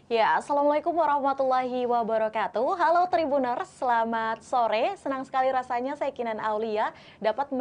Ya, Assalamualaikum warahmatullahi wabarakatuh. Halo Tribuners, selamat sore. Senang sekali rasanya saya Kinan Aulia dapat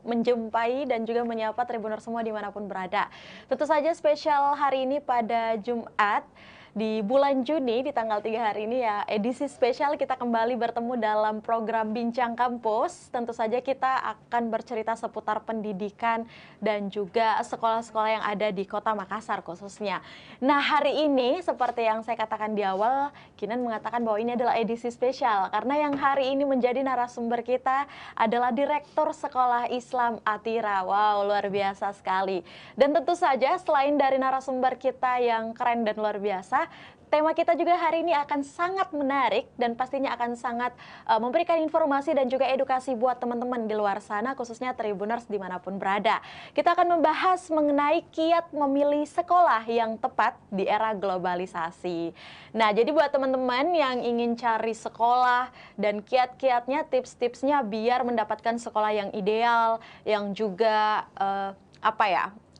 menjumpai dan juga menyapa Tribuners semua dimanapun berada. Tentu saja spesial hari ini pada Jumat di bulan Juni di tanggal 3 hari ini ya, edisi spesial kita kembali bertemu dalam program Bincang Kampus. Tentu saja kita akan bercerita seputar pendidikan dan juga sekolah-sekolah yang ada di Kota Makassar khususnya. Nah, hari ini seperti yang saya katakan di awal, Kinan mengatakan bahwa ini adalah edisi spesial karena yang hari ini menjadi narasumber kita adalah Direktur Sekolah Islam Atira. Wow, luar biasa sekali. Dan tentu saja selain dari narasumber kita yang keren dan luar biasa, tema kita juga hari ini akan sangat menarik dan pastinya akan sangat memberikan informasi dan juga edukasi buat teman-teman di luar sana, khususnya Tribuners dimanapun berada. Kita akan membahas mengenai kiat memilih sekolah yang tepat di era globalisasi. Nah, jadi buat teman-teman yang ingin cari sekolah dan kiat-kiatnya, tips-tipsnya biar mendapatkan sekolah yang ideal, yang juga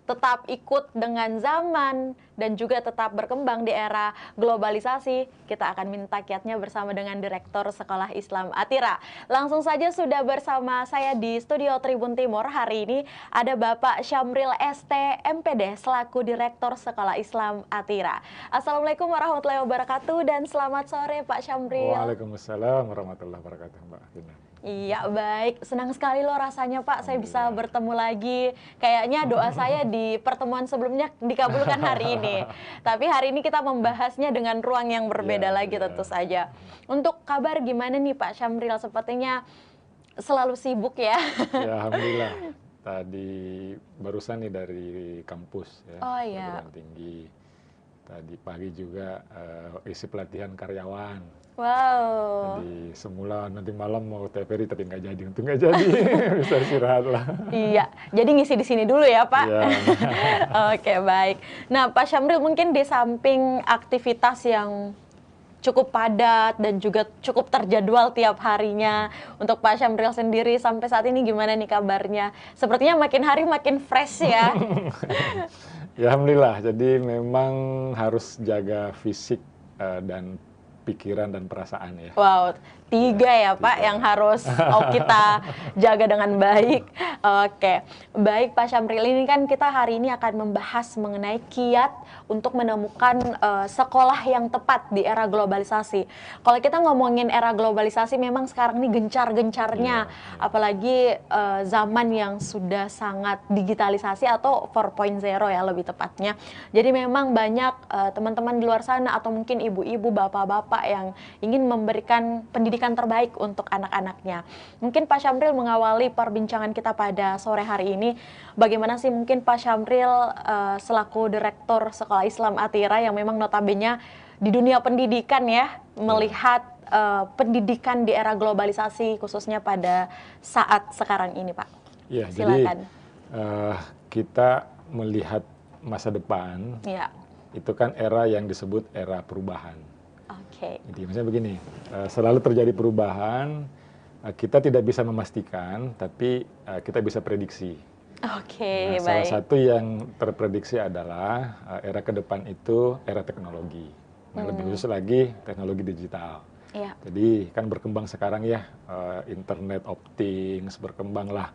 tetap ikut dengan zaman dan juga tetap berkembang di era globalisasi, kita akan minta kiatnya bersama dengan Direktur Sekolah Islam Atira. Langsung saja sudah bersama saya di studio Tribun Timur hari ini ada Bapak Syamril ST MPD selaku Direktur Sekolah Islam Atira. Assalamualaikum warahmatullahi wabarakatuh dan selamat sore Pak Syamril. Waalaikumsalam warahmatullahi wabarakatuh, Mbak Fina. Iya, baik. Senang sekali loh rasanya Pak, saya bisa bertemu lagi. Kayaknya doa saya di pertemuan sebelumnya dikabulkan hari ini. Tapi hari ini kita membahasnya dengan ruang yang berbeda lagi tentu saja. Untuk kabar gimana nih Pak Syamril? Sepertinya selalu sibuk ya. Ya, alhamdulillah. Tadi barusan nih dari kampus ya, perguruan tinggi. Tadi pagi juga isi pelatihan karyawan. Wow. Jadi semula nanti malam mau TVRI tapi nggak jadi, untung nggak jadi. Bisa istirahat lah. Iya, jadi ngisi di sini dulu ya Pak. Ya. Oke, baik. Nah Pak Syamril, mungkin di samping aktivitas yang cukup padat dan juga cukup terjadwal tiap harinya, untuk Pak Syamril sendiri sampai saat ini gimana nih kabarnya? Sepertinya makin hari makin fresh ya. Ya alhamdulillah, jadi memang harus jaga fisik dan pikiran dan perasaan ya. Wow, 3 ya Pak yang harus kita jaga dengan baik. Oke, baik Pak Syamril, ini kan kita hari ini akan membahas mengenai kiat untuk menemukan sekolah yang tepat di era globalisasi. Kalau kita ngomongin era globalisasi memang sekarang ini gencar-gencarnya, apalagi zaman yang sudah sangat digitalisasi atau 4.0 ya lebih tepatnya. Jadi memang banyak teman-teman di luar sana atau mungkin ibu-ibu, bapak-bapak yang ingin memberikan pendidikan terbaik untuk anak-anaknya. Mungkin Pak Syamril mengawali perbincangan kita pada sore hari ini, bagaimana sih mungkin Pak Syamril selaku Direktur Sekolah Islam Atira yang memang notabene di dunia pendidikan ya, melihat pendidikan di era globalisasi khususnya pada saat sekarang ini Pak. Ya, silakan. Jadi kita melihat masa depan, itu kan era yang disebut era perubahan. Jadi misalnya begini, selalu terjadi perubahan, kita tidak bisa memastikan, tapi kita bisa prediksi. Baik. Salah satu yang terprediksi adalah era ke depan itu era teknologi. Lebih khusus lagi teknologi digital. Jadi kan berkembang sekarang ya, Internet of Things, berkembanglah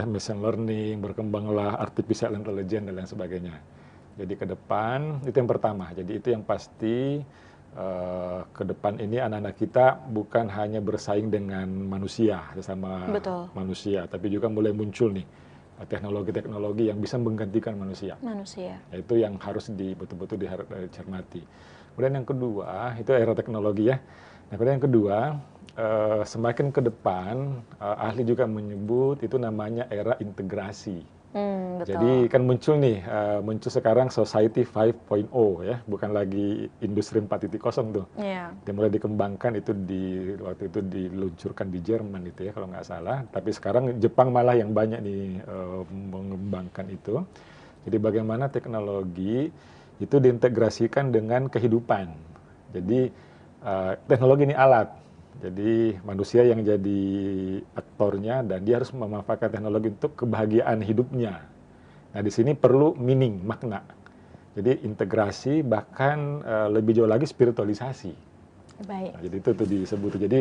machine learning, berkembanglah artificial intelligence dan lain sebagainya. Jadi ke depan itu yang pertama. Jadi itu yang pasti ke depan ini anak-anak kita bukan hanya bersaing dengan manusia, sesama manusia, tapi juga mulai muncul nih teknologi-teknologi yang bisa menggantikan manusia. Itu yang harus betul-betul dicermati. Kemudian yang kedua itu era teknologi ya. Nah, kemudian yang kedua semakin ke depan ahli juga menyebut itu namanya era integrasi. Jadi kan muncul muncul sekarang Society 5.0 ya, bukan lagi Industri 4.0 tuh. Yang mulai dikembangkan itu waktu itu diluncurkan di Jerman itu ya kalau nggak salah. Tapi sekarang Jepang malah yang banyak nih mengembangkan itu. Jadi bagaimana teknologi itu diintegrasikan dengan kehidupan. Jadi teknologi ini alat. Jadi manusia yang jadi aktornya dan dia harus memanfaatkan teknologi untuk kebahagiaan hidupnya. Nah di sini perlu meaning, makna. Jadi integrasi bahkan lebih jauh lagi spiritualisasi. Baik. Nah, jadi itu tuh disebut. Jadi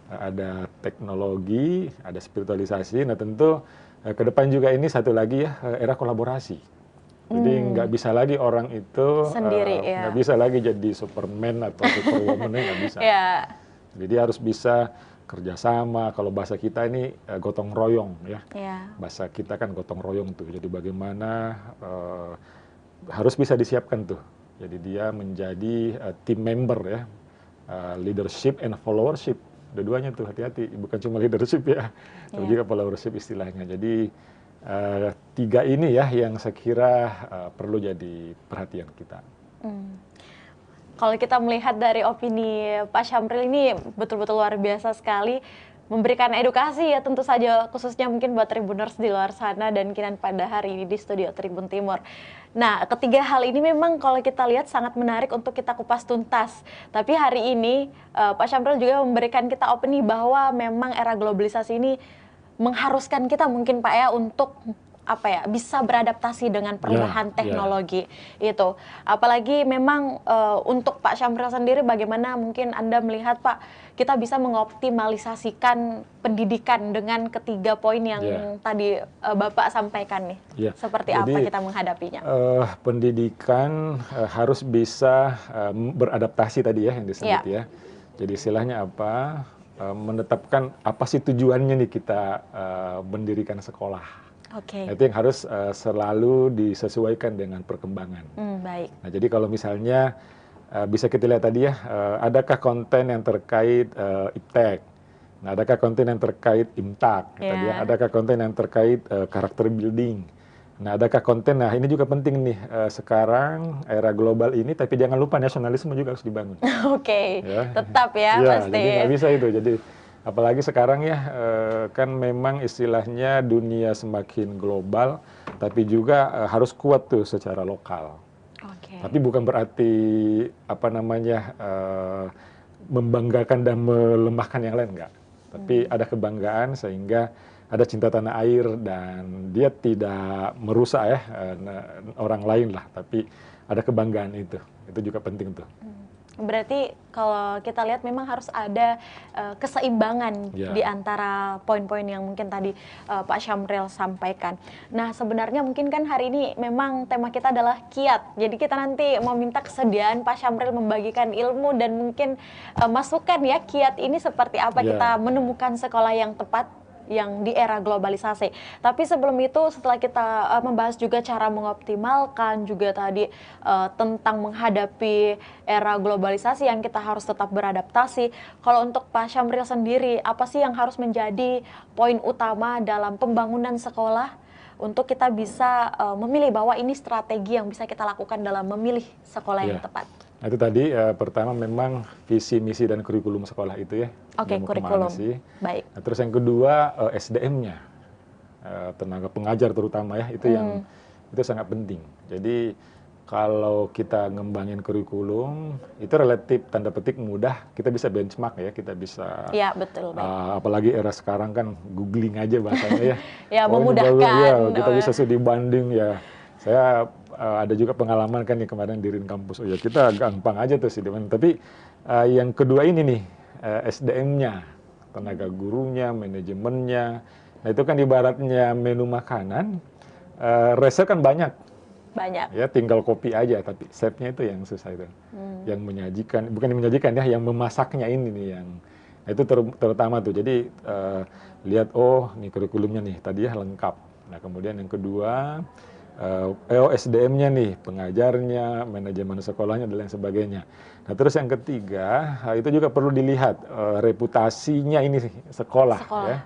ada teknologi, ada spiritualisasi. Nah tentu ke depan juga ini satu lagi ya, era kolaborasi. Jadi nggak bisa lagi orang itu Sendiri ya. nggak bisa lagi jadi Superman atau Superwoman, nggak bisa. Ya. Jadi harus bisa kerjasama. Kalau bahasa kita ini gotong royong ya. Ya. Bahasa kita kan gotong royong tuh. Jadi bagaimana harus bisa disiapkan tuh. Jadi dia menjadi team member ya, leadership and followership. Dua-duanya tuh hati-hati, bukan cuma leadership ya, tapi juga followership istilahnya. Jadi tiga ini ya yang saya kira perlu jadi perhatian kita. Kalau kita melihat dari opini Pak Syamril ini betul-betul luar biasa sekali, memberikan edukasi ya tentu saja khususnya mungkin buat Tribuners di luar sana dan Kinan pada hari ini di studio Tribun Timur. Nah, ketiga hal ini memang kalau kita lihat sangat menarik untuk kita kupas tuntas. Tapi hari ini Pak Syamril juga memberikan kita opini bahwa memang era globalisasi ini mengharuskan kita mungkin Pak ya untuk bisa beradaptasi dengan perubahan teknologi itu. Apalagi memang untuk Pak Syamril sendiri bagaimana mungkin Anda melihat Pak, kita bisa mengoptimalisasikan pendidikan dengan ketiga poin yang tadi Bapak sampaikan nih. Seperti jadi, apa kita menghadapinya? Pendidikan harus bisa beradaptasi tadi ya yang disebut ya. Jadi istilahnya apa? Menetapkan apa sih tujuannya nih kita mendirikan sekolah. Okay. Itu yang harus selalu disesuaikan dengan perkembangan. Baik. Nah, jadi kalau misalnya bisa kita lihat tadi ya, adakah konten yang terkait iptek, nah, adakah konten yang terkait imtak, tadi ya, adakah konten yang terkait karakter building. Nah, adakah konten, nah ini juga penting nih, sekarang era global ini, tapi jangan lupa nasionalisme juga harus dibangun. Oke, tetap ya pasti. Jadi nggak bisa itu, jadi apalagi sekarang ya, kan memang istilahnya dunia semakin global, tapi juga harus kuat tuh secara lokal. Tapi bukan berarti, membanggakan dan melemahkan yang lain, enggak. Tapi ada kebanggaan sehingga ada cinta tanah air dan dia tidak merusak ya orang lain lah, tapi ada kebanggaan itu juga penting tuh. Berarti kalau kita lihat memang harus ada keseimbangan di antara poin-poin yang mungkin tadi Pak Syamril sampaikan. Nah sebenarnya mungkin kan hari ini memang tema kita adalah kiat. Jadi kita nanti mau minta kesediaan Pak Syamril membagikan ilmu dan mungkin masukan ya kiat ini seperti apa kita menemukan sekolah yang tepat yang di era globalisasi. Tapi sebelum itu setelah kita membahas juga cara mengoptimalkan juga tadi tentang menghadapi era globalisasi yang kita harus tetap beradaptasi. Kalau untuk Pak Syamril sendiri, apa sih yang harus menjadi poin utama dalam pembangunan sekolah untuk kita bisa memilih bahwa ini strategi yang bisa kita lakukan dalam memilih sekolah yang tepat? Nah, itu tadi pertama memang visi, misi, dan kurikulum sekolah itu ya. Oke, kurikulum. Baik. Nah, terus yang kedua SDM-nya, tenaga pengajar terutama ya, itu yang itu sangat penting. Jadi kalau kita ngembangin kurikulum, itu relatif tanda petik mudah, kita bisa benchmark ya, kita bisa. Iya, betul. Apalagi era sekarang kan googling aja bahasanya ya. Ya, memudahkan. Kita bisa studi banding ya. Saya ada juga pengalaman kan nih kemarin di Rin kampus. Oh ya kita gampang aja tuh sih, tapi yang kedua ini nih SDM-nya, tenaga gurunya, manajemennya. Nah itu kan ibaratnya menu makanan, resep kan banyak. Ya tinggal kopi aja, tapi chefnya itu yang susah itu. Yang menyajikan, bukan yang menyajikan ya, yang memasaknya ini nih yang. Nah, itu terutama tuh. Jadi lihat nih kurikulumnya nih tadi ya lengkap. Nah kemudian yang kedua SDM-nya nih, pengajarnya, manajemen sekolahnya, dan lain sebagainya. Nah, terus yang ketiga, itu juga perlu dilihat reputasinya ini sekolah. Ya.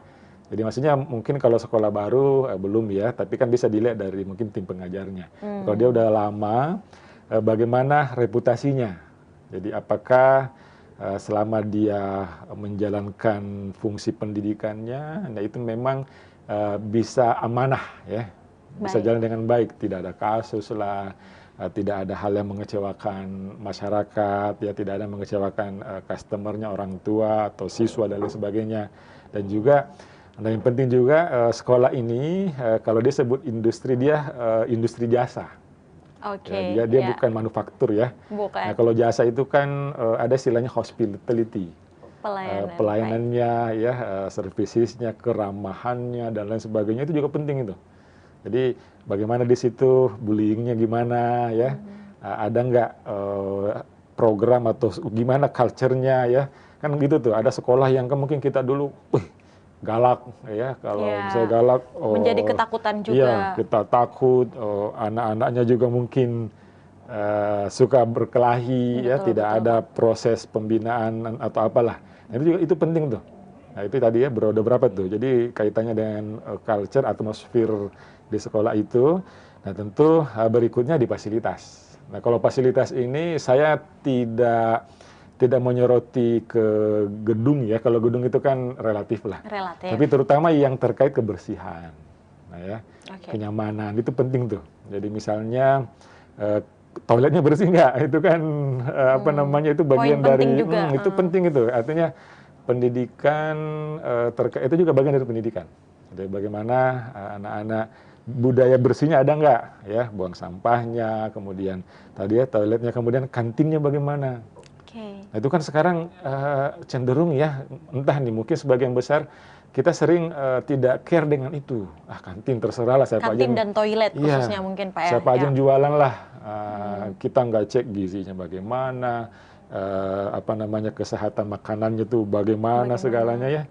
Jadi maksudnya mungkin kalau sekolah baru belum ya, tapi kan bisa dilihat dari mungkin tim pengajarnya. Kalau dia udah lama, bagaimana reputasinya? Jadi apakah selama dia menjalankan fungsi pendidikannya, nah itu memang bisa amanah ya. Bisa jalan dengan baik, tidak ada kasus lah, tidak ada hal yang mengecewakan masyarakat, ya tidak ada mengecewakan customernya, orang tua atau siswa dan lain sebagainya. Dan juga yang penting juga sekolah ini kalau dia sebut industri, dia industri jasa. Oke, Ya, dia ya, bukan manufaktur ya. Nah, bukan kalau jasa itu kan ada istilahnya hospitality. pelayanan, baik. Pelayanannya ya, servicesnya, keramahannya dan lain sebagainya itu juga penting itu. Jadi bagaimana di situ bullyingnya gimana ya, ada nggak program atau gimana culture-nya ya, kan gitu tuh. Ada sekolah yang kan mungkin kita dulu, galak ya, kalau misalnya Ya, galak, menjadi ketakutan iya juga. kita takut, anak-anaknya juga mungkin suka berkelahi ya, Betul, tidak betul, ada Pak. proses pembinaan atau apalah. Nah, itu juga itu penting tuh. Nah, itu tadi ya beroda berapa tuh. Jadi kaitannya dengan culture, atmosfer di sekolah itu. Nah, tentu berikutnya di fasilitas. Nah, kalau fasilitas ini saya tidak menyoroti ke gedung ya. Kalau gedung itu kan relatif lah. Relatif. Tapi terutama yang terkait kebersihan. Nah, ya, Oke. kenyamanan itu penting tuh. Jadi misalnya toiletnya bersih nggak? Itu kan apa namanya, itu Poin bagian penting dari juga. itu penting itu. Artinya pendidikan terkait itu juga bagian dari pendidikan. Jadi bagaimana anak-anak budaya bersihnya ada nggak ya, buang sampahnya, kemudian tadi ya toiletnya, kemudian kantinnya bagaimana. Oke. Nah, itu kan sekarang cenderung ya, entah nih mungkin sebagian besar kita sering tidak care dengan itu. Kantin terserah lah, siapa aja Kantin dan toilet iya, khususnya mungkin Pak ya. siapa aja Ya. yang jualan lah. Kita nggak cek gizinya bagaimana, apa namanya, kesehatan makanannya tuh bagaimana segalanya Bagaimana?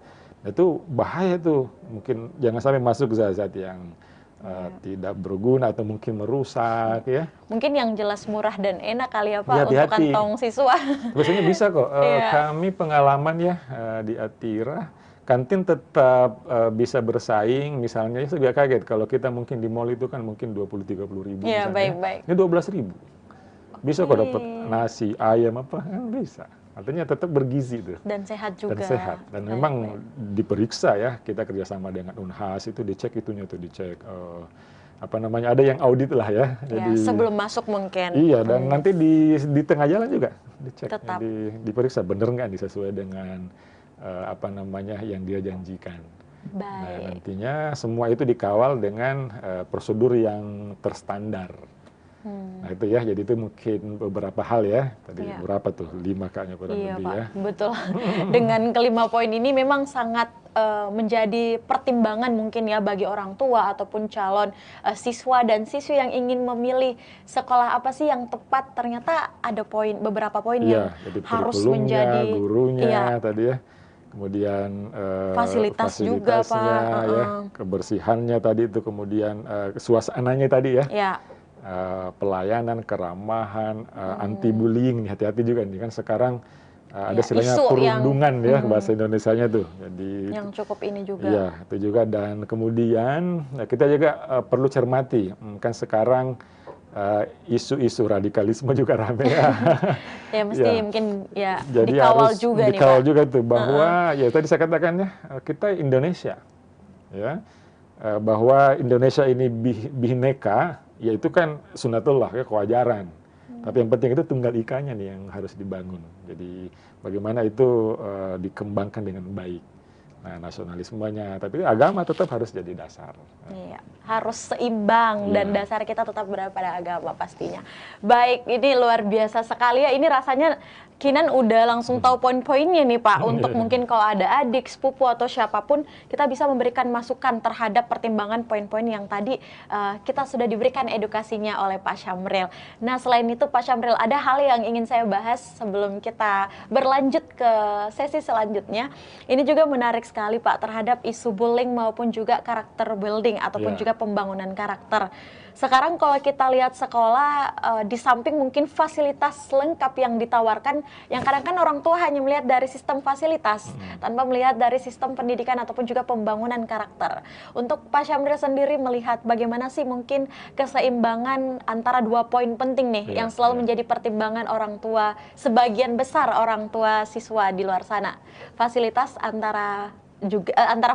ya. Itu bahaya tuh. Mungkin jangan sampai masuk zat-zat yang tidak berguna atau mungkin merusak ya. Mungkin yang jelas murah dan enak kali ya Ya, Pak untuk hati-hati. kantong siswa. Biasanya bisa kok. Iya. Kami pengalaman ya di Atira, kantin tetap bisa bersaing. Misalnya, ya saya juga kaget kalau kita mungkin di mall itu kan mungkin 20-30 ribu Iya, misalnya. baik-baik. Ini 12 ribu. Bisa kok dapat Oke. nasi, ayam apa, bisa. Artinya tetap bergizi tuh. Dan sehat Dan juga. sehat. Dan Baik, memang baik. diperiksa ya, kita kerjasama dengan Unhas, itu dicek itunya tuh, dicek apa namanya, ada yang audit lah ya. Ya, sebelum masuk mungkin. Iya, dan nanti di tengah jalan juga dicek, Tetap. diperiksa bener nggak nih sesuai dengan apa namanya yang dia janjikan. Nah, Baik. nantinya semua itu dikawal dengan prosedur yang terstandar. Nah, itu ya, jadi itu mungkin beberapa hal ya. Tadi Iya. berapa tuh? 5 kayaknya kurang Iya lebih Pak, ya. betul. Dengan kelima poin ini memang sangat menjadi pertimbangan mungkin ya bagi orang tua ataupun calon siswa dan siswi yang ingin memilih sekolah apa sih yang tepat. Ternyata ada beberapa poin yang Iya, jadi harus kurikulumnya, menjadi gurunya iya, tadi ya. Kemudian fasilitas juga Pak. fasilitasnya ya, kebersihannya tadi itu, kemudian suasananya tadi ya. Ya, Pelayanan, keramahan, anti bullying, hati-hati juga nih kan sekarang ada ya, istilahnya isu perundungan ya bahasa Indonesianya tuh. Jadi yang cukup ini juga. iya, itu juga. Dan kemudian kita juga perlu cermati, kan sekarang isu-isu radikalisme juga rame ya. Ya mesti Ya. mungkin ya Jadi dikawal harus juga nih dikawal Pak. juga tuh bahwa ya tadi saya katakan ya, kita Indonesia ya, bahwa Indonesia ini bhinneka, yaitu kan sunatullah ya, kewajaran. Tapi yang penting itu tunggal ikanya nih yang harus dibangun. Jadi bagaimana itu dikembangkan dengan baik. Nah, nasionalismenya, tapi agama tetap harus jadi dasar. Iya, harus seimbang dan Iya. dasar kita tetap berada pada agama pastinya. Baik, ini luar biasa sekali ya. Ini rasanya Kinan udah langsung tahu poin-poinnya nih Pak. Untuk mungkin kalau ada adik, sepupu atau siapapun, kita bisa memberikan masukan terhadap pertimbangan poin-poin yang tadi kita sudah diberikan edukasinya oleh Pak Syamril. Nah, selain itu Pak Syamril, ada hal yang ingin saya bahas sebelum kita berlanjut ke sesi selanjutnya. Ini juga menarik sekali Pak terhadap isu bullying maupun juga karakter building ataupun Ya. juga pembangunan karakter. Sekarang kalau kita lihat sekolah, di samping mungkin fasilitas lengkap yang ditawarkan, yang kadang kan orang tua hanya melihat dari sistem fasilitas, tanpa melihat dari sistem pendidikan ataupun juga pembangunan karakter. Untuk Pak Syamril sendiri melihat bagaimana sih mungkin keseimbangan antara dua poin penting nih, Iya, yang selalu iya. menjadi pertimbangan orang tua, sebagian besar orang tua siswa di luar sana. Fasilitas antara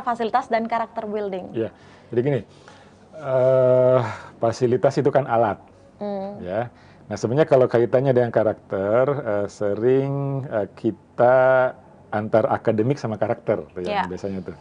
fasilitas dan karakter building. Iya, jadi gini, fasilitas itu kan alat, ya. Nah, sebenarnya kalau kaitannya dengan karakter, sering kita antar akademik sama karakter, tuh yang Ya. biasanya tuh.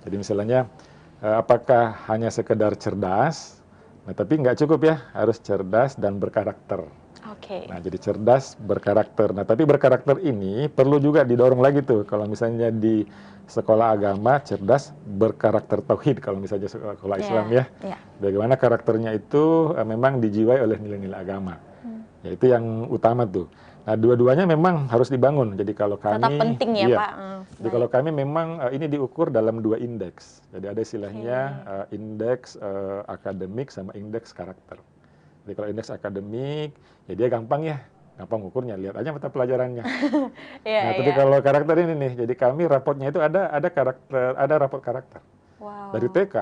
Jadi misalnya, apakah hanya sekedar cerdas, Nah, tapi nggak cukup ya, harus cerdas dan berkarakter. Oke. Nah, jadi cerdas, berkarakter. Nah, tapi berkarakter ini perlu juga didorong lagi tuh. Kalau misalnya di sekolah agama, cerdas, berkarakter tauhid. Kalau misalnya sekolah Islam Iya, ya, iya. bagaimana karakternya itu memang dijiwai oleh nilai-nilai agama. Hmm. Ya, itu yang utama tuh. Nah, dua-duanya memang harus dibangun. Jadi kalau Tetap kami, penting ya, iya. Pak. Jadi Baik. kalau kami memang ini diukur dalam 2 indeks. Jadi ada istilahnya Oke. indeks akademik sama indeks karakter. Jadi kalau indeks akademik, ya dia gampang ya, gampang ukurnya, lihat aja mata pelajarannya. Iya, Nah, tapi iya. kalau karakter ini nih, jadi kami rapotnya itu ada karakter, ada rapot karakter dari Wow. TK.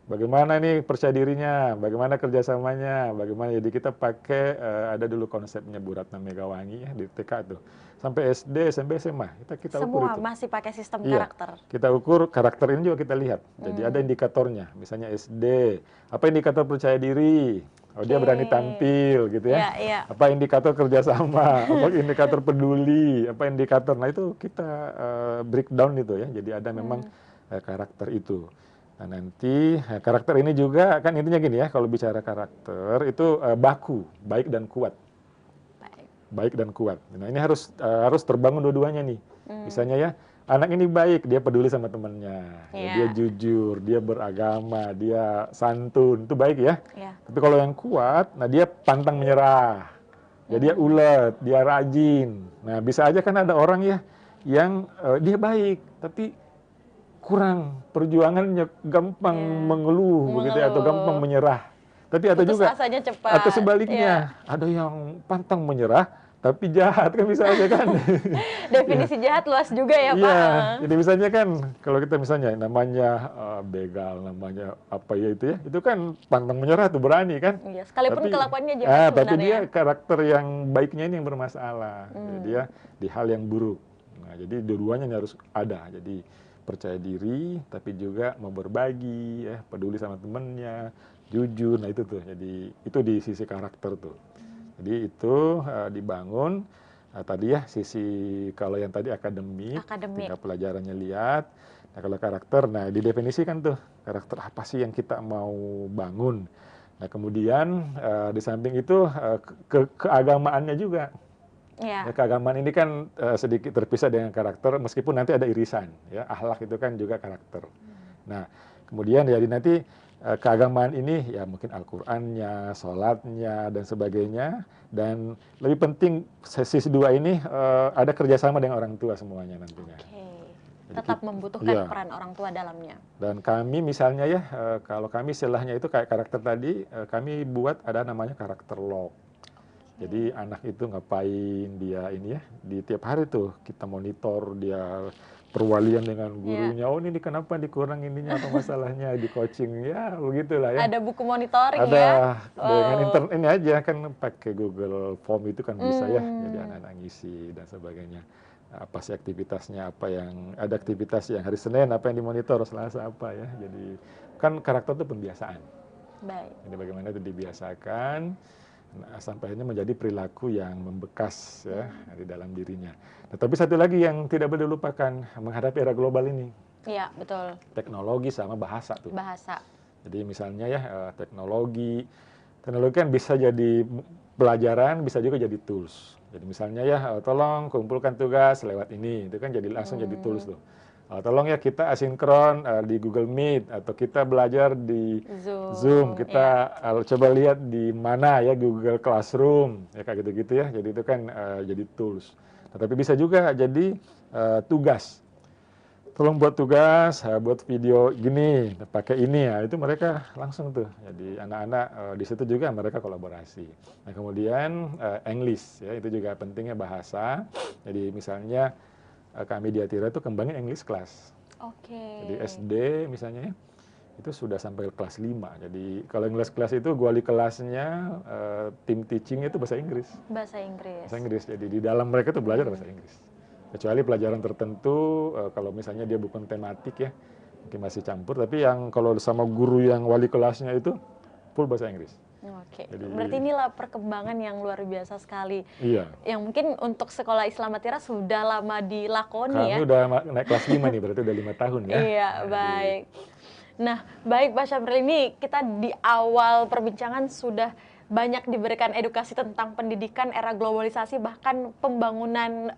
Bagaimana nih percaya dirinya, bagaimana kerjasamanya, bagaimana. Jadi kita pakai ada dulu konsepnya Bu Ratna Megawangi ya di TK tuh, sampai SD, SMP, SMA kita ukur Semua itu. masih pakai sistem Iya, karakter. kita ukur karakter ini juga kita lihat. Jadi ada Hmm. indikatornya, misalnya SD, apa indikator percaya diri? Oh, dia berani Oke. tampil gitu Iya, ya. iya. Apa indikator kerjasama? Apa indikator peduli? Apa indikator? Nah, itu kita breakdown itu ya. Jadi ada memang Hmm. karakter itu. Nah, nanti karakter ini juga kan intinya gini ya, kalau bicara karakter itu baku, baik dan kuat. Baik. Baik dan kuat. Nah, ini harus terbangun dua-duanya nih. Hmm. Misalnya ya, anak ini baik, dia peduli sama temannya, ya, dia Iya. jujur, dia beragama, dia santun, itu baik ya. Iya. Tapi kalau yang kuat, nah dia pantang menyerah, ya dia ulet, dia rajin. Nah, bisa aja kan ada orang ya yang dia baik, tapi kurang perjuangannya, gampang Iya. mengeluh begitu ya, atau gampang Mengeluh. menyerah. Tapi ada Putus juga asanya atau cepat. Iya. sebaliknya, ada yang pantang menyerah tapi jahat kan bisa aja kan. Ya, Definisi jahat luas juga ya, Pak. iya, jadi misalnya kan kalau kita misalnya namanya begal, namanya apa ya, itu kan pantang menyerah tuh, berani kan. Iya, sekalipun Tapi kelakuannya jahat tapi sebenarnya. dia karakter yang baiknya ini yang bermasalah. Jadi Hmm. dia di hal yang buruk. Nah, jadi dua-duanya ini harus ada. Jadi percaya diri tapi juga mau berbagi, ya, peduli sama temennya, jujur. Nah, itu tuh. Jadi itu di sisi karakter tuh. Jadi itu dibangun. Tadi ya sisi kalau yang tadi akademik, Akademik. tingkat pelajarannya lihat. Nah, kalau karakter, nah didefinisikan tuh karakter apa sih yang kita mau bangun. Nah, kemudian di samping itu keagamaannya juga. Iya. Ya, keagamaan ini kan sedikit terpisah dengan karakter, meskipun nanti ada irisan. Ya, akhlak itu kan juga karakter. Nah, kemudian jadi nanti keagamaan ini ya mungkin Al-Qur'annya, sholatnya, dan sebagainya. Dan lebih penting sisi dua ini ada kerjasama dengan orang tua semuanya nantinya. Oke. Jadi Tetap membutuhkan iya. peran orang tua dalamnya. Dan kami misalnya ya, kalau kami istilahnya itu kayak karakter tadi, kami buat ada namanya karakter log. Jadi anak itu ngapain dia ini ya, di tiap hari tuh kita monitor dia perwalian dengan gurunya. Oh, ini kenapa dikurang ininya, apa masalahnya di coaching ya, begitulah ya. Ada buku monitoring Ada ya. dengan Wow. internet ini aja kan, pakai Google Form itu kan bisa ya. Jadi Hmm. anak-anak ngisi dan sebagainya. Apa sih aktivitasnya, apa yang ada aktivitas yang hari Senin, apa yang dimonitor, Selasa apa ya. Jadi kan karakter itu pembiasaan. Baik. Jadi bagaimana itu dibiasakan sampai akhirnya menjadi perilaku yang membekas ya di dalam dirinya. Nah, tapi satu lagi yang tidak boleh dilupakan menghadapi era global ini, Iya, betul. teknologi sama bahasa tuh. Bahasa. Jadi misalnya ya teknologi kan bisa jadi pelajaran, bisa juga jadi tools. Jadi misalnya ya tolong kumpulkan tugas lewat ini, itu kan jadi langsung jadi tools tuh. Tolong ya kita asinkron di Google Meet, atau kita belajar di Zoom, kita coba lihat di mana ya Google Classroom, ya kayak gitu-gitu ya. Jadi itu kan jadi tools. Tapi bisa juga jadi tugas. Tolong buat tugas, buat video gini, pakai ini ya, itu mereka langsung tuh. Jadi anak-anak di situ juga mereka kolaborasi. Nah, kemudian English ya, itu juga pentingnya bahasa. Jadi misalnya kami di Atira itu kembangin English class. Oke. Jadi SD misalnya ya, itu sudah sampai kelas 5. Jadi kalau English class itu wali kelasnya, tim teaching itu bahasa Inggris. Bahasa Inggris. Bahasa Inggris. Jadi di dalam mereka itu belajar bahasa Inggris. Kecuali pelajaran tertentu, kalau misalnya dia bukan tematik ya, mungkin masih campur. Tapi yang kalau sama guru yang wali kelasnya itu full bahasa Inggris. Oke, Jadi, berarti inilah perkembangan yang luar biasa sekali. Iya. Yang mungkin untuk sekolah Islam Atira sudah lama dilakoni ya. Kami udah naik kelas 5 nih, berarti udah 5 tahun ya. Iya, Jadi, baik. Nah, baik Pak Syamril, ini kita di awal perbincangan sudah banyak diberikan edukasi tentang pendidikan era globalisasi, bahkan pembangunan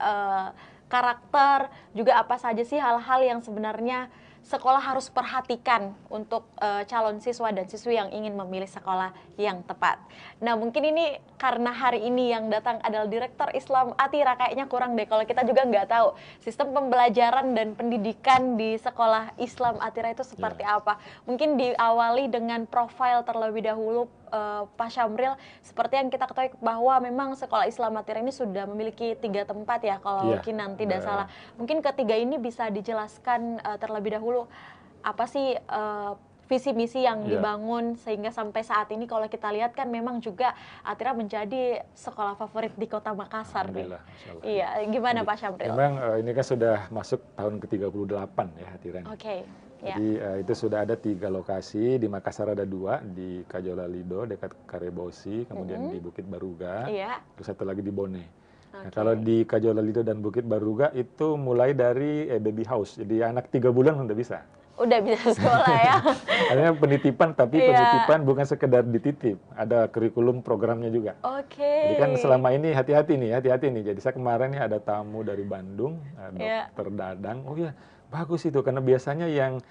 karakter, juga apa saja sih hal-hal yang sebenarnya sekolah harus perhatikan untuk calon siswa dan siswi yang ingin memilih sekolah yang tepat. Nah, mungkin ini karena hari ini yang datang adalah Direktur Islam Atira, kayaknya kurang deh kalau kita juga nggak tahu sistem pembelajaran dan pendidikan di sekolah Islam Atira itu seperti apa. Mungkin diawali dengan profil terlebih dahulu, Pak Syamril, seperti yang kita ketahui bahwa memang sekolah Islam Atira ini sudah memiliki 3 tempat ya, kalau Kinan tidak salah. Mungkin ketiga ini bisa dijelaskan terlebih dahulu apa sih visi misi yang dibangun sehingga sampai saat ini kalau kita lihat kan memang juga Atira menjadi sekolah favorit di Kota Makassar. Iya, gimana Pak Syamril? Memang ini kan sudah masuk tahun ke-38 ya Atira. Jadi itu sudah ada 3 lokasi, di Makassar ada 2, di Kajola Lido dekat Karebosi, kemudian di Bukit Baruga, terus satu lagi di Bone. Nah, kalau di Kajola Lido dan Bukit Baruga itu mulai dari baby house, jadi anak 3 bulan udah bisa. Udah bisa sekolah ya? Artinya penitipan, tapi penitipan bukan sekedar dititip, ada kurikulum programnya juga. Jadi kan selama ini hati-hati nih. Jadi saya kemarin nih ada tamu dari Bandung, Dokter Dadang. Oh ya, bagus itu, karena biasanya yang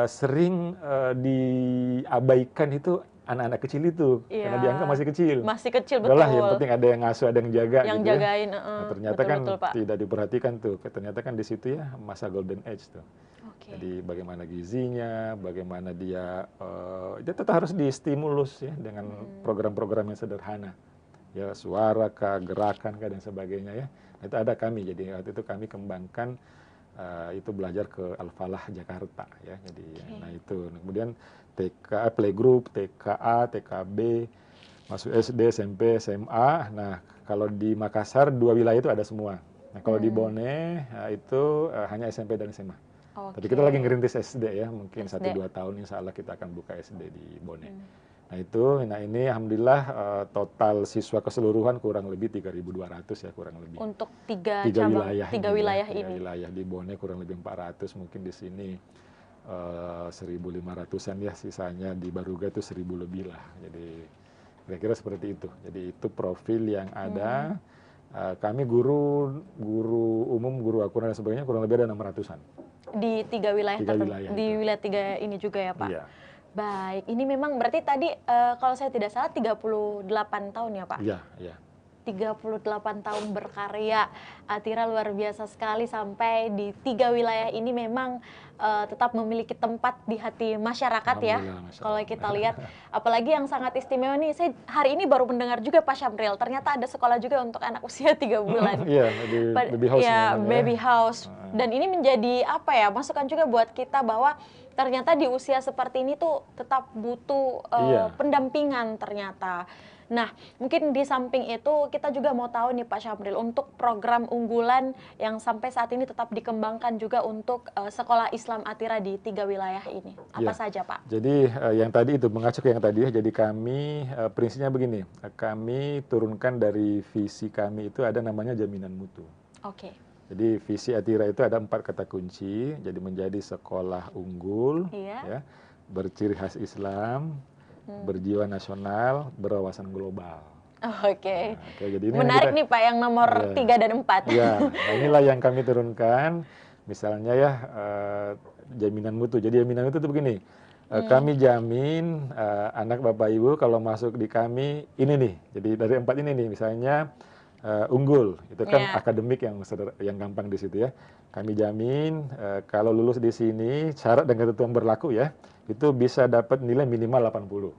sering diabaikan itu anak-anak kecil itu, karena dianggap masih kecil. Masih kecil, betul. Udahlah, yang penting ada yang ngasuh, ada yang jaga. Yang gitu jagain, nah, ternyata kan tidak diperhatikan tuh. Ternyata kan di situ ya masa golden age tuh. Jadi bagaimana gizinya, bagaimana dia tetap harus distimulus ya dengan program-program yang sederhana. Ya suara kah, gerakan kah, dan sebagainya ya. Itu ada kami, jadi waktu itu kami kembangkan itu belajar ke Al-Falah Jakarta ya. Jadi nah itu. Kemudian TK, playgroup, TKA, TKB, masuk SD, SMP, SMA. Nah, kalau di Makassar 2 wilayah itu ada semua. Nah, kalau di Bone itu hanya SMP dan SMA. Tapi kita lagi ngerintis SD ya, mungkin 1-2 tahun insya Allah kita akan buka SD di Bone. Nah itu, ini alhamdulillah total siswa keseluruhan kurang lebih 3.200 ya, kurang lebih. Untuk 3 wilayah ini. 3 wilayah di Bone kurang lebih 400, mungkin di sini 1.500-an ya, sisanya di Baruga itu 1.000 lebih lah. Jadi kira-kira seperti itu. Jadi itu profil yang ada. Kami guru umum, guru akuntan dan sebagainya kurang lebih ada 600-an. Di 3 wilayah, di wilayah 3 ini juga ya Pak? Iya. Baik, ini memang berarti tadi kalau saya tidak salah 38 tahun ya Pak? Iya, iya. 38 tahun berkarya, Atira luar biasa sekali, sampai di 3 wilayah ini memang tetap memiliki tempat di hati masyarakat ya. Kalau kita lihat, apalagi yang sangat istimewa nih, saya hari ini baru mendengar juga Pak Syamril, ternyata ada sekolah juga untuk anak usia 3 bulan. Iya, di baby house. Ya, baby house. Dan ini menjadi apa ya, masukan juga buat kita bahwa ternyata di usia seperti ini tuh tetap butuh pendampingan ternyata. Nah, mungkin di samping itu kita juga mau tahu nih Pak Syamril, untuk program unggulan yang sampai saat ini tetap dikembangkan juga untuk sekolah Islam Atira di 3 wilayah ini. Apa saja Pak? Jadi yang tadi itu, mengacu ke yang tadi ya, jadi kami prinsipnya begini, kami turunkan dari visi kami itu ada namanya jaminan mutu. Jadi visi Atira itu ada 4 kata kunci, jadi menjadi sekolah unggul, ya, berciri khas Islam, berjiwa nasional, berwawasan global. Jadi ini menarik nih Pak yang nomor 3 dan 4. Ya, nah inilah yang kami turunkan. Misalnya ya jaminan mutu. Jadi jaminan mutu itu begini, kami jamin anak Bapak Ibu kalau masuk di kami ini nih. Jadi dari 4 ini nih, misalnya unggul, itu kan akademik yang gampang di situ ya. Kami jamin kalau lulus di sini, syarat dan ketentuan berlaku ya, itu bisa dapat nilai minimal 80.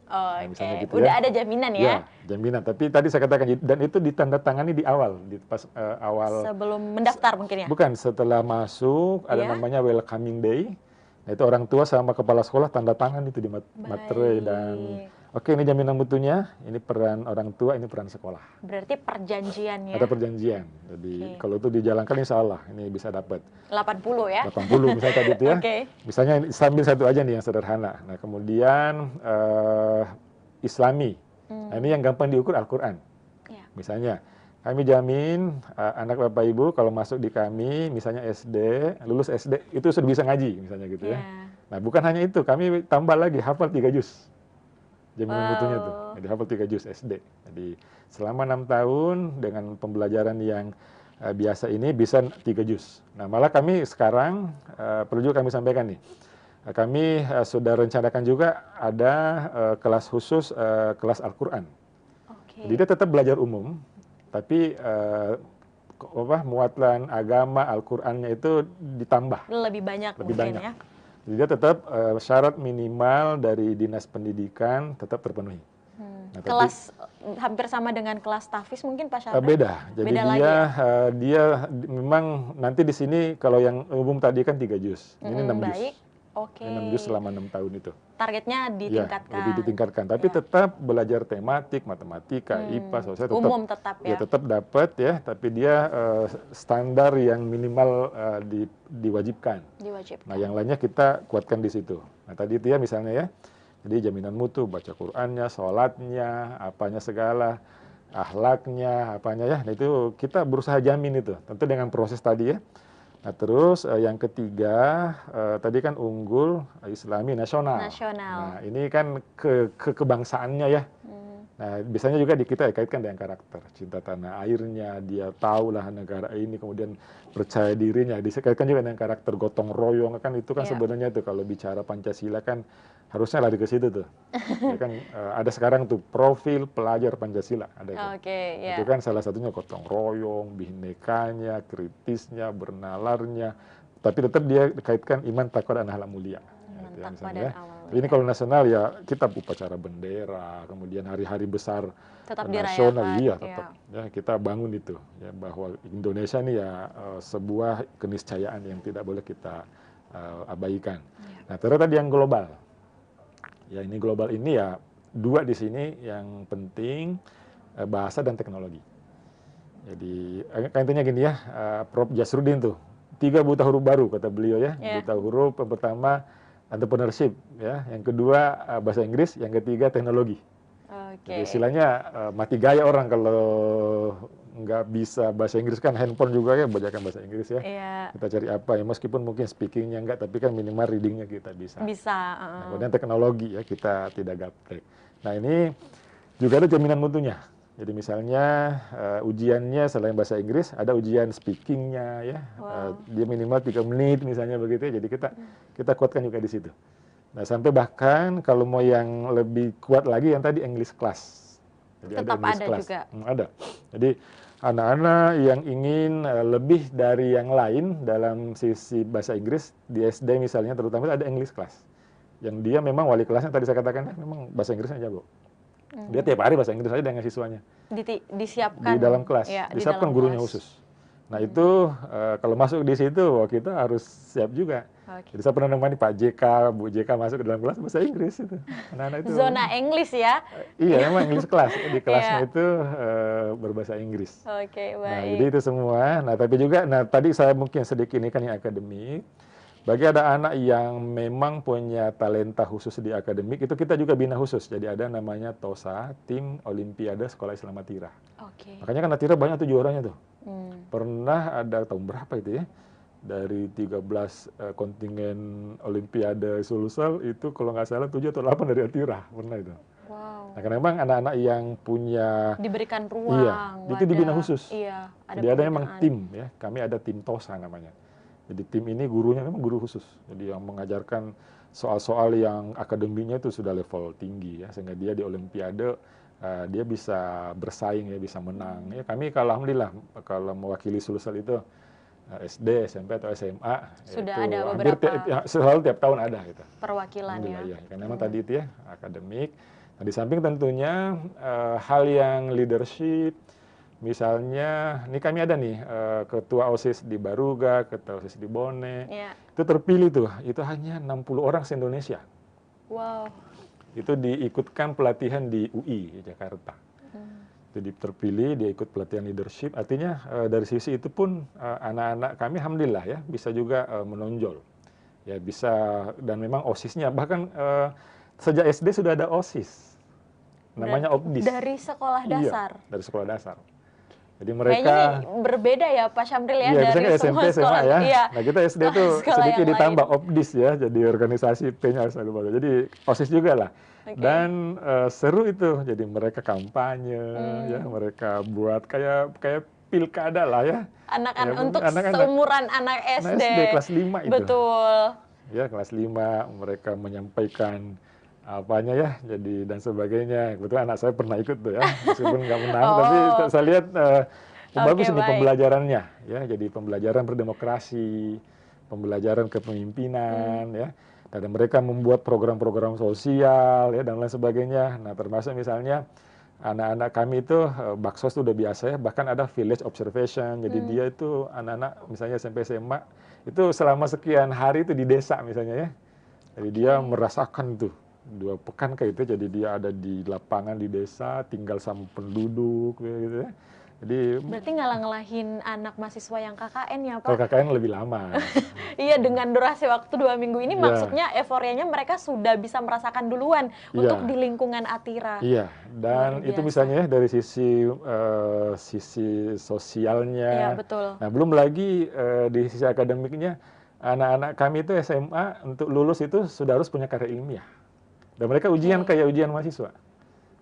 Nah, misalnya gitu udah ada jaminan ya? Ya, jaminan. Tapi tadi saya katakan, dan itu ditandatangani di awal, pas awal. Sebelum mendaftar mungkin ya? Bukan, setelah masuk ada namanya welcoming day. Nah, itu orang tua sama kepala sekolah tanda tangan itu di materai dan ini jaminan mutunya, ini peran orang tua, ini peran sekolah. Berarti perjanjian ya? Ada perjanjian. Jadi kalau itu dijalankan insya Allah ini bisa dapat 80 ya? 80 misalnya tadi itu ya. Misalnya sambil satu aja nih yang sederhana. Nah, kemudian Islami. Nah, ini yang gampang diukur Al-Qur'an. Misalnya kami jamin anak Bapak Ibu kalau masuk di kami, misalnya SD, lulus SD itu sudah bisa ngaji misalnya gitu ya. Nah, bukan hanya itu, kami tambah lagi hafal 3 juz. Jaminan mutunya tuh. Wow. Jadi hafal 3 juz SD. Jadi selama 6 tahun dengan pembelajaran yang biasa ini bisa 3 juz. Nah, malah kami sekarang perlu juga kami sampaikan nih. Kami sudah rencanakan juga ada kelas khusus kelas Al-Qur'an. Oke. Jadi dia tetap belajar umum, tapi muatan agama Al-Qur'annya itu ditambah Lebih banyak lebih mungkin banyak. ya. Jadi dia tetap syarat minimal dari Dinas Pendidikan tetap terpenuhi. Nah, tapi Kelas hampir sama dengan kelas tahfiz mungkin Pak Syafri? beda. Jadi Beda dia lagi ya? memang nanti di sini kalau yang umum tadi kan 3 juz. Ini 6 juz. Baik. Oke. 6 juz selama 6 tahun itu. Targetnya Ya, ditingkatkan. lebih ditingkatkan. Tapi Ya. tetap belajar tematik, matematika, IPA, sosial tetap Umum tetap ya ya. tetap dapat ya. Tapi dia standar yang minimal diwajibkan. Diwajibkan. Nah, yang lainnya kita kuatkan di situ. Nah, tadi itu ya misalnya ya. Jadi jaminan mutu, baca Qur'annya, sholatnya, apanya segala, akhlaknya, apanya ya. Nah, itu kita berusaha jamin itu. Tentu dengan proses tadi ya. Nah, terus yang ketiga tadi kan unggul Islami nasional. Nah, ini kan kebangsaannya ya. Nah, biasanya juga kita kaitkan dengan karakter, cinta tanah airnya, dia tahulah negara ini, kemudian percaya dirinya, dikaitkan juga dengan karakter gotong royong, kan itu kan sebenarnya tuh kalau bicara Pancasila kan harusnya lari ke situ tuh. Ya kan ada sekarang tuh profil pelajar Pancasila, ada itu. Oke, ya. Itu kan salah satunya gotong royong, bhinnekanya, kritisnya, bernalarnya, tapi tetap dia kaitkan iman, takwa dan akhlak mulia. Ya, misalnya, ini kalau nasional ya kita upacara bendera, kemudian hari-hari besar tetap nasional, dirayakan, iya tetap ya kita bangun itu ya bahwa Indonesia ini ya sebuah keniscayaan yang tidak boleh kita abaikan. Nah, terus tadi yang global, ya ini global ini ya dua di sini yang penting bahasa dan teknologi. Jadi intinya gini ya, Prof. Jasrudin tuh 3 buta huruf baru kata beliau ya. Buta huruf yang pertama entrepreneurship ya, yang kedua bahasa Inggris, yang ketiga teknologi. Jadi istilahnya mati gaya orang kalau nggak bisa bahasa Inggris, kan handphone juga ya bajakan bahasa Inggris ya. Kita cari apa ya, meskipun mungkin speakingnya enggak, tapi kan minimal readingnya kita bisa. Nah, kemudian teknologi ya kita tidak gaptek. Nah, ini juga ada jaminan mutunya. Jadi misalnya ujiannya selain bahasa Inggris ada ujian speakingnya ya, dia minimal 3 menit misalnya begitu ya. Jadi kita kuatkan juga di situ. Nah, sampai bahkan kalau mau yang lebih kuat lagi yang tadi English class. Jadi tetap ada English class. juga. Ada. Jadi anak-anak yang ingin lebih dari yang lain dalam sisi bahasa Inggris di SD misalnya, terutama ada English class. Yang dia memang wali kelasnya tadi saya katakan memang bahasa Inggrisnya jago. Dia tiap hari bahasa Inggris aja dengan siswanya. Disiapkan di dalam kelas, ya, disiapkan gurunya khusus. Nah, itu kalau masuk di situ kita harus siap juga. Jadi saya pernah nemani Pak JK, Bu JK masuk ke dalam kelas bahasa Inggris itu. Anak-anak itu zona English ya. Iya, memang English class. Di kelasnya itu berbahasa Inggris. Oke, baik. Nah, jadi itu semua. Nah, tapi juga tadi saya mungkin sedikit ini kan yang akademik. Bagi ada anak yang memang punya talenta khusus di akademik, itu kita juga bina khusus. Jadi ada namanya TOSA, Tim Olimpiade Sekolah Islam Atira. Makanya kan Atira banyak tuh juaranya tuh. Pernah ada tahun berapa itu ya? Dari 13 kontingen Olimpiade Sulsel, itu kalau nggak salah 7 atau 8 dari Atira. Pernah itu. Nah, karena memang anak-anak yang punya diberikan ruang, itu dibina khusus. Ada Jadi ada memang tim ya. Kami ada tim TOSA namanya. Jadi tim ini gurunya memang guru khusus. Jadi yang mengajarkan soal-soal yang akademiknya itu sudah level tinggi ya, sehingga dia di Olimpiade dia bisa bersaing ya, bisa menang. Ya, kami alhamdulillah kalau mewakili Sulsel itu SD, SMP atau SMA sudah itu ada hampir beberapa selalu tiap tahun ada gitu. Perwakilan ya. Karena memang tadi itu ya akademik. Nah, di samping tentunya hal yang leadership. Misalnya, ini kami ada nih ketua OSIS di Baruga, ketua OSIS di Bone. Itu terpilih tuh, itu hanya 60 orang se-Indonesia. Wow. Itu diikutkan pelatihan di UI Jakarta. Jadi terpilih, dia ikut pelatihan leadership. Artinya dari sisi itu pun anak-anak kami alhamdulillah ya bisa juga menonjol. Ya bisa, dan memang OSISnya bahkan sejak SD sudah ada OSIS. Namanya OPDIS. Dari sekolah dasar. Iya, dari sekolah dasar. Jadi Kayaknya mereka ini berbeda ya Pak Syamril ya iya, dari misalnya SMP, semua SMA sekolah. ya. Iya, Nah, kita SD tuh sekolah sedikit yang lain. ditambah OPDIS ya, jadi organisasi P-nya harus ada bagus. Jadi OSIS juga lah. Oke. Dan seru itu. Jadi mereka kampanye ya, Hmm. mereka buat kayak kayak pilkada lah ya. Anak-anak Ya, untuk anak-anak. seumuran anak Nah, SD. SD kelas 5 itu. Betul. Ya, kelas 5 mereka menyampaikan apanya ya, jadi dan sebagainya. Kebetulan anak saya pernah ikut tuh ya, meskipun nggak menang, tapi Oh, saya lihat oke bagus ini baik. pembelajarannya ya. Jadi pembelajaran berdemokrasi, pembelajaran kepemimpinan ya. Dan mereka membuat program-program sosial ya dan lain sebagainya. Nah, termasuk misalnya anak-anak kami itu baksos itu udah biasa ya, bahkan ada village observation. Jadi dia itu anak-anak misalnya SMP SMA itu selama sekian hari itu di desa misalnya ya. Jadi dia Oke. merasakan tuh 2 pekan kayak itu, jadi dia ada di lapangan di desa, tinggal sama penduduk gitu ya. Jadi Berarti ngalah-ngalahin anak mahasiswa yang KKN ya kalau Pak? KKN lebih lama. Iya, dengan durasi waktu 2 minggu ini Iya, maksudnya euforianya mereka sudah bisa merasakan duluan untuk iya, di lingkungan Atira. iya. Luar Dan itu biasa. misalnya ya dari sisi Iya, sosialnya. betul. Nah, belum lagi di sisi akademiknya, anak-anak kami itu SMA untuk lulus itu sudah harus punya karya ilmiah. Dan mereka ujian Oke. kayak ujian mahasiswa.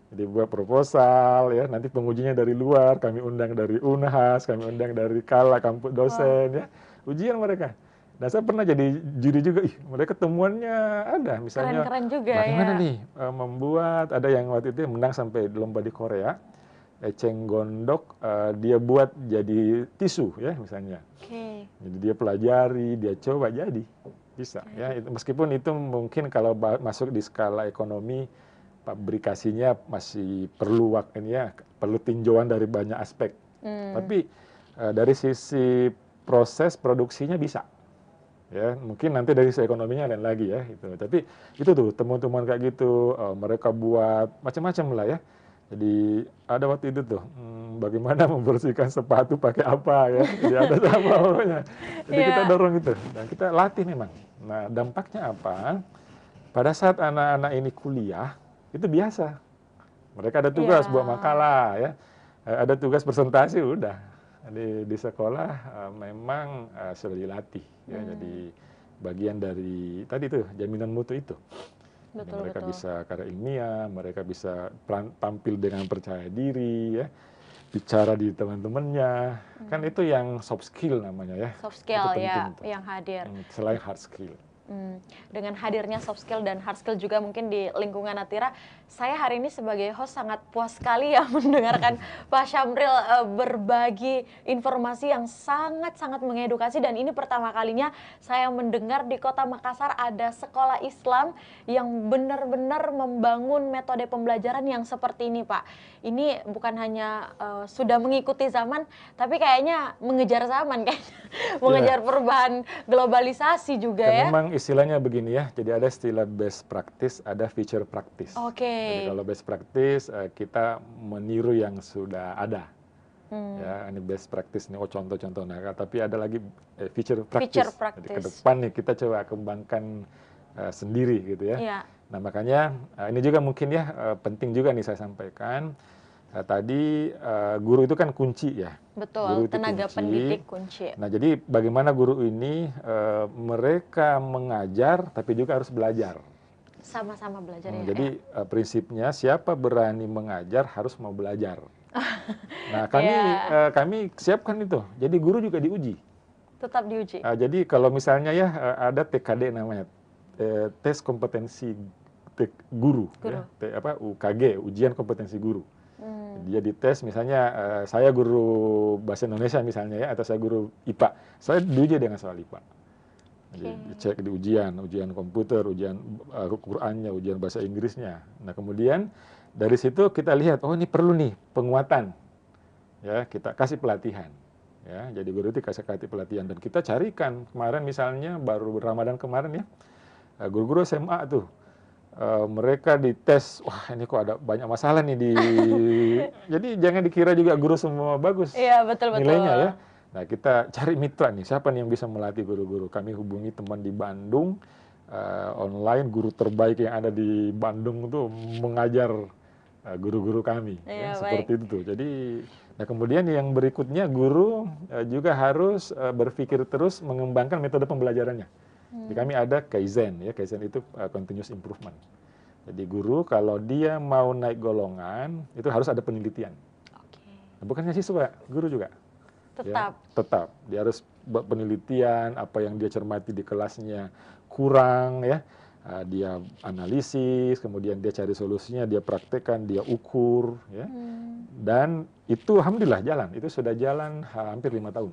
Jadi buat proposal ya, nanti pengujinya dari luar, kami undang dari Unhas, kami undang dari Kala, kampus Wah, dosen ya, ujian mereka. Dan saya pernah jadi juri juga, ih mereka temuannya ada, misalnya keren-keren juga ya. bagaimana nih membuat, ada yang waktu itu menang sampai lomba di Korea, eceng gondok, dia buat jadi tisu ya misalnya. Oke. Jadi dia pelajari, dia coba jadi, bisa ya. Oke. Meskipun itu mungkin kalau masuk di skala ekonomi, pabrikasinya masih perlu waktunya, perlu tinjauan dari banyak aspek. Hmm. Tapi dari sisi proses produksinya bisa, ya mungkin nanti dari sisi ekonominya lain lagi ya itu. Tapi itu tuh temuan-temuan kayak gitu, mereka buat macam-macam lah ya. Jadi ada waktu itu tuh bagaimana membersihkan sepatu pakai apa ya. Jadi ada sama pokoknya. Jadi kita Iya. dorong itu dan kita latih memang. Nah dampaknya apa? Pada saat anak-anak ini kuliah itu biasa. Mereka ada Iya. tugas buat makalah ya, ada tugas presentasi udah. Di sekolah memang sudah dilatih ya, jadi bagian dari tadi tuh jaminan mutu itu. Jadi Betul, mereka betul. bisa karya ilmiah, mereka bisa tampil dengan percaya diri ya, bicara di teman-temannya. Kan itu yang soft skill namanya ya. Soft Itu skill penting ya tuh. yang hadir. Selain hard skill. Dengan hadirnya soft skill dan hard skill juga mungkin di lingkungan Atira, saya hari ini sebagai host sangat puas sekali ya mendengarkan Pak Syamril berbagi informasi yang sangat-sangat mengedukasi, dan ini pertama kalinya saya mendengar di Kota Makassar ada sekolah Islam yang benar-benar membangun metode pembelajaran yang seperti ini, Pak. Ini bukan hanya sudah mengikuti zaman, tapi kayaknya mengejar zaman, kayaknya mengejar perubahan globalisasi juga Dan ya. memang istilahnya begini ya, jadi ada istilah best practice, ada feature practice. Oke. Jadi kalau best practice kita meniru yang sudah ada. Ya, ini best practice nih, oh contoh-contoh. Nah, tapi ada lagi feature practice. Feature Jadi ke practice. depan nih kita coba kembangkan sendiri gitu ya. Iya, Nah, makanya ini juga mungkin ya penting juga nih saya sampaikan. Tadi guru itu kan kunci ya. Guru betul. itu Tenaga kunci. pendidik kunci. Nah, jadi bagaimana guru ini mereka mengajar tapi juga harus belajar. Sama-sama belajar ya. Jadi prinsipnya siapa berani mengajar harus mau belajar. Nah, Iya. kami siapkan itu. Jadi guru juga diuji. Tetap diuji. Jadi kalau misalnya ya ada TKD namanya, tes kompetensi guru. Guru. Ya, UKG, ujian kompetensi guru. Dia dites misalnya saya guru bahasa Indonesia misalnya ya, atau saya guru IPA, saya diuji dengan soal IPA. Jadi dicek di ujian komputer, ujian Qurannya, ujian bahasa Inggrisnya. Nah kemudian dari situ kita lihat, oh ini perlu nih penguatan, ya kita kasih pelatihan. Ya, jadi guru itu kasih pelatihan dan kita carikan kemarin misalnya baru Ramadan kemarin ya, guru-guru SMA tuh. Mereka dites, wah ini kok ada banyak masalah nih jadi jangan dikira juga guru semua bagus Iya, betul-betul. nilainya ya. Nah kita cari mitra nih, siapa nih yang bisa melatih guru-guru. Kami hubungi teman di Bandung, online guru terbaik yang ada di Bandung tuh mengajar guru-guru kami. Iya, Ya, seperti itu tuh. Jadi Nah, kemudian yang berikutnya guru juga harus berpikir terus mengembangkan metode pembelajarannya. Jadi kami ada Kaizen, ya Kaizen itu continuous improvement. Jadi guru kalau dia mau naik golongan itu harus ada penelitian. Oke. Nah, bukan hanya siswa, guru juga. Ya, Tetap. tetap dia harus buat penelitian apa yang dia cermati di kelasnya kurang, ya. Dia analisis, kemudian dia cari solusinya, dia praktekkan, dia ukur, ya. Dan itu alhamdulillah jalan, itu sudah jalan hampir 5 tahun.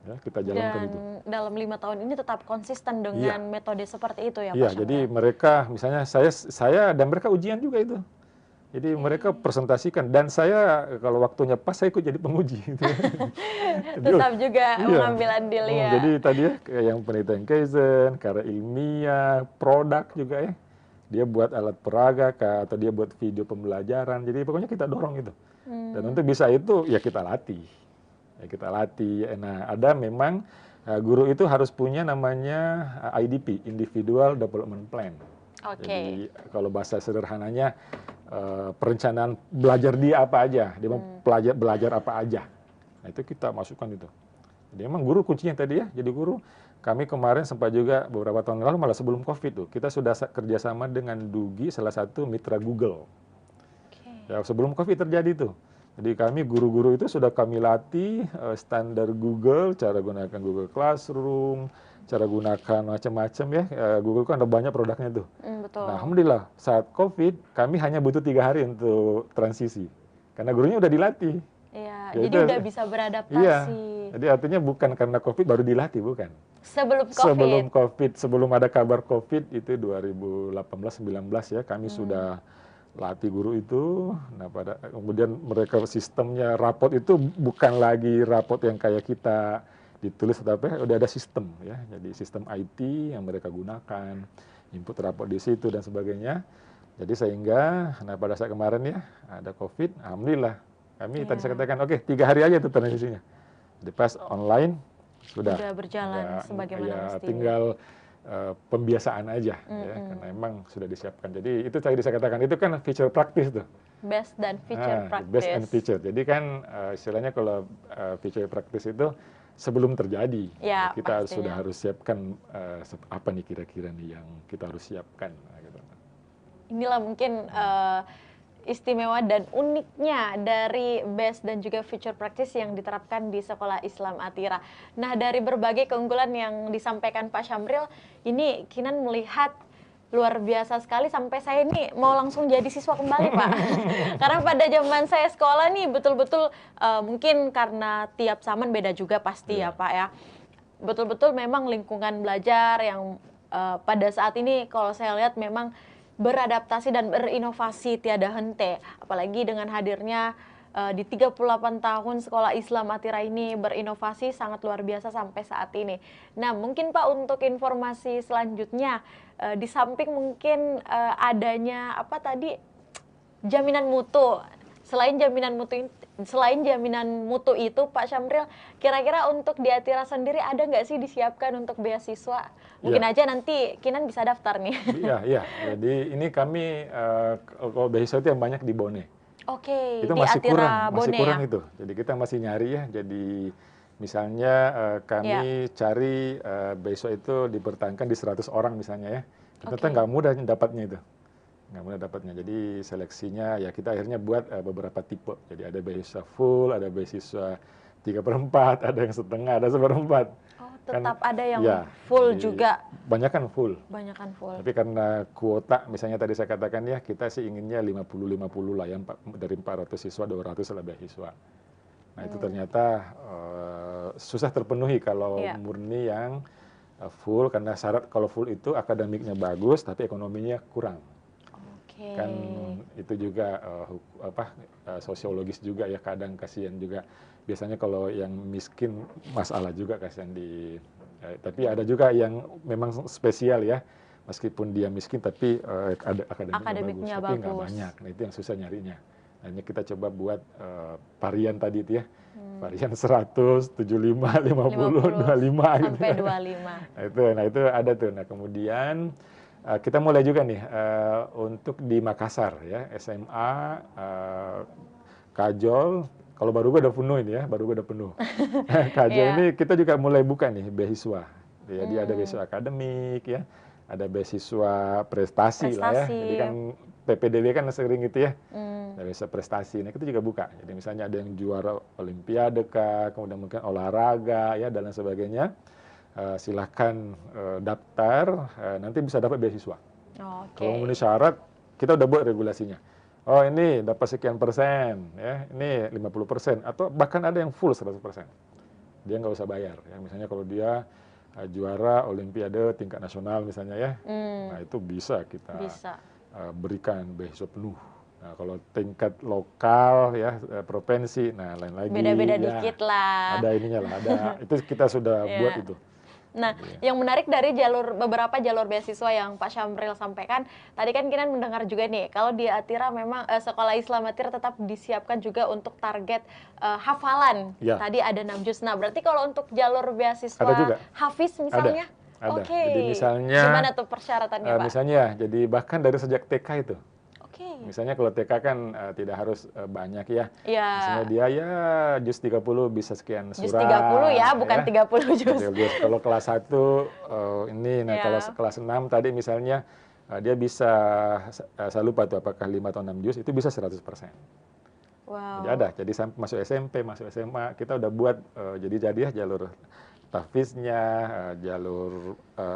Ya, kita jalankan Dan itu. dalam 5 tahun ini tetap konsisten Iya. dengan metode seperti itu ya Iya, Pak jadi Syamril? mereka misalnya saya dan mereka ujian juga itu. Jadi mereka presentasikan dan saya kalau waktunya pas saya ikut jadi penguji gitu ya. Jadi, Tetap juga iya. mengambil andil ya. Jadi tadi ya kayak yang penelitian Kaizen, karya ilmiah, produk juga ya. Dia buat alat peraga kah, atau dia buat video pembelajaran. Jadi pokoknya kita dorong itu. Dan untuk bisa itu ya kita latih. Ya kita latih. Nah, ada memang guru itu harus punya namanya IDP, Individual Development Plan. Oke. Jadi kalau bahasa sederhananya perencanaan belajar dia apa aja, dia mau belajar apa aja. Nah, itu kita masukkan itu. Jadi memang guru kuncinya tadi ya. Jadi guru kami kemarin sempat juga beberapa tahun lalu malah sebelum Covid tuh, kita sudah kerjasama dengan Dugi, salah satu mitra Google. Oke. Ya sebelum Covid terjadi tuh. Jadi kami guru-guru itu sudah kami latih standar Google, cara gunakan Google Classroom, cara gunakan macam-macam ya. Google kan ada banyak produknya tuh. Betul. Nah, alhamdulillah saat COVID kami hanya butuh 3 hari untuk transisi. Karena gurunya udah dilatih. Iya, Ya jadi itu- udah bisa beradaptasi. Iya. Jadi artinya bukan karena COVID baru dilatih, bukan. Sebelum COVID. Sebelum COVID, sebelum ada kabar COVID itu 2018-19 ya, kami sudah latih guru itu. Nah, kemudian mereka sistemnya rapot itu bukan lagi rapot yang kayak kita ditulis atau apa, udah ada sistem ya. Jadi sistem IT yang mereka gunakan, input rapot di situ dan sebagainya. Jadi sehingga, nah pada saat kemarin ya ada COVID, alhamdulillah kami tadi saya katakan oke 3 hari aja tuh transisinya. Jadi pas online sudah berjalan sebagaimana ya, mestinya. tinggal pembiasaan aja ya, karena emang sudah disiapkan. Jadi itu tadi saya katakan itu kan feature praktis tuh. Best dan feature praktis. Best and feature. Jadi kan istilahnya kalau feature praktis itu sebelum terjadi Ya, kita pastinya. sudah harus siapkan apa nih kira-kira nih yang kita harus siapkan. Nah, gitu. Inilah mungkin istimewa dan uniknya dari best dan juga future practice yang diterapkan di Sekolah Islam Atira. Nah, dari berbagai keunggulan yang disampaikan Pak Syamril, ini Kinan melihat luar biasa sekali sampai saya ini mau langsung jadi siswa kembali, Pak. Karena pada zaman saya sekolah nih betul-betul mungkin karena tiap zaman beda juga pasti ya, Pak ya. Betul-betul memang lingkungan belajar yang pada saat ini kalau saya lihat memang beradaptasi dan berinovasi tiada hente, apalagi dengan hadirnya di 38 tahun Sekolah Islam Atira ini berinovasi sangat luar biasa sampai saat ini. Nah, mungkin Pak untuk informasi selanjutnya, di samping mungkin adanya apa tadi jaminan mutu, selain jaminan mutu itu Pak Syamril, kira-kira untuk di Atira sendiri ada nggak sih disiapkan untuk beasiswa? Mungkin aja nanti Kinan bisa daftar nih. Iya. Jadi ini kami kalau beasiswa itu yang banyak di Bone. Oke, Itu di masih Atira kurang Bone ya? itu. Jadi kita masih nyari ya. Jadi misalnya kami cari beasiswa itu dipertahankan di 100 orang misalnya ya. Ternyata nggak mudah dapatnya itu. Nggak mudah dapatnya. Jadi seleksinya ya kita akhirnya buat beberapa tipe. Jadi ada beasiswa full, ada beasiswa 3/4, ada yang setengah, ada 1/4. Oh, tetap ada yang ya, full jadi juga. Banyakan full. Banyakan full. Tapi karena kuota, misalnya tadi saya katakan ya, kita sih inginnya 50-50 lah ya, dari 400 siswa, 200 lah beasiswa. Nah itu ternyata susah terpenuhi kalau murni yang full, karena syarat kalau full itu akademiknya bagus, tapi ekonominya kurang. Kan itu juga sosiologis juga ya, kadang kasihan juga. Biasanya kalau yang miskin masalah juga kasihan tapi ada juga yang memang spesial ya, meskipun dia miskin tapi akademiknya bagus, tapi nggak banyak. Nah itu yang susah nyarinya. Hanya kita coba buat varian tadi itu ya, varian 100, 75, 50, 25 gitu. Sampai 25. Nah itu ada tuh. Nah kemudian kita mulai juga nih untuk di Makassar ya, SMA, Kajol, Kalau Baruga udah penuh ini ya, Baruga udah penuh. KJ Iya. ini kita juga mulai buka nih beasiswa. Jadi ada Hmm, beasiswa akademik ya, ada beasiswa prestasi lah ya. prestasi. Jadi kan PPDB kan sering gitu ya, Hmm, ada beasiswa prestasi. Nah kita juga buka. Jadi misalnya ada yang juara Olimpiade kah, kemudian mungkin olahraga ya dan lain sebagainya. Silahkan daftar, nanti bisa dapat beasiswa. Kalau oke. memenuhi syarat, kita udah buat regulasinya. Oh ini dapat sekian persen, ya ini 50%, atau bahkan ada yang full 100%. Dia nggak usah bayar. Ya. Misalnya kalau dia juara Olimpiade tingkat nasional misalnya ya, Hmm, nah itu bisa kita bisa. berikan beasiswa penuh. Nah kalau tingkat lokal ya provinsi, nah lain lagi Beda-beda ya dikit lah. ada ininya lah, ada itu kita sudah buat Ya. itu. Nah, Jadi, yang menarik dari beberapa jalur beasiswa yang Pak Syamril sampaikan, tadi kan kita mendengar juga nih, kalau di Atira memang sekolah Islam Atira tetap disiapkan juga untuk target hafalan. ya Tadi ada 6 juz. Nah, berarti kalau untuk jalur ada beasiswa juga. Hafiz Ada, misalnya, ada. oke. Jadi Gimana misalnya, tuh persyaratannya, Pak? misalnya, jadi bahkan dari sejak TK itu. Oke. Misalnya kalau TK kan tidak harus banyak ya. Ya, Misalnya dia ya juz 30 bisa sekian juz 30 ya, surah bukan ya. 30 juz. Jadi kalau kelas 1 ini, nah kalau Ya, kelas 6 tadi misalnya dia bisa, saya lupa tuh apakah 5 atau 6 juz, itu bisa 100%. Jadi ada, wow. jadi sampai masuk SMP, masuk SMA, kita udah buat jadi ya jalur tahfiznya, jalur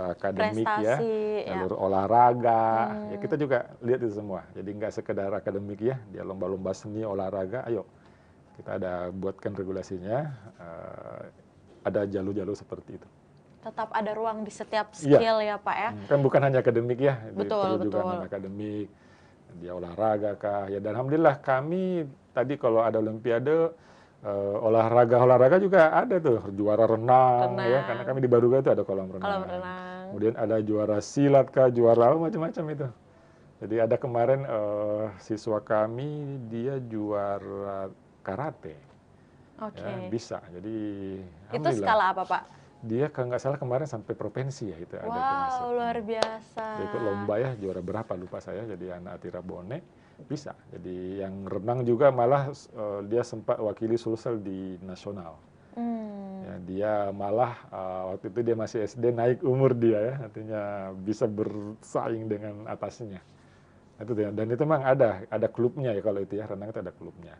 akademik ya, Prestasi, ya. jalur olahraga, ya Hmm. kita juga lihat itu semua. Jadi nggak sekedar akademik ya, dia lomba-lomba seni, olahraga, ayo kita ada buatkan regulasinya, ada jalur-jalur seperti itu. Tetap ada ruang di setiap Iya, skill ya, Pak ya. kan bukan hanya akademik ya, jadi Betul, perlu juga non betul. akademik, dia olahraga kah, ya dan alhamdulillah kami tadi kalau ada olimpiade, olahraga juga ada tuh, juara renang ya, karena kami Renang, di Baruga itu ada kolam kolam renang. renang. Kemudian ada juara silat kah, juara macam-macam itu. Jadi ada kemarin siswa kami dia juara karate, ya Oke. bisa. Jadi Itu alhamdulillah. skala apa, Pak? Dia kalau nggak salah kemarin sampai provinsi ya itu ada itu masuk. Wow, luar biasa. Dia ikut lomba ya, juara berapa lupa saya, jadi anak Atira Bone bisa. Jadi yang renang juga malah dia sempat wakili Sulsel di nasional. Ya, Hmm, dia malah waktu itu dia masih SD, naik umur dia ya, artinya bisa bersaing dengan atasnya. Itu dia. Dan itu memang ada klubnya ya kalau itu ya, renang itu ada klubnya.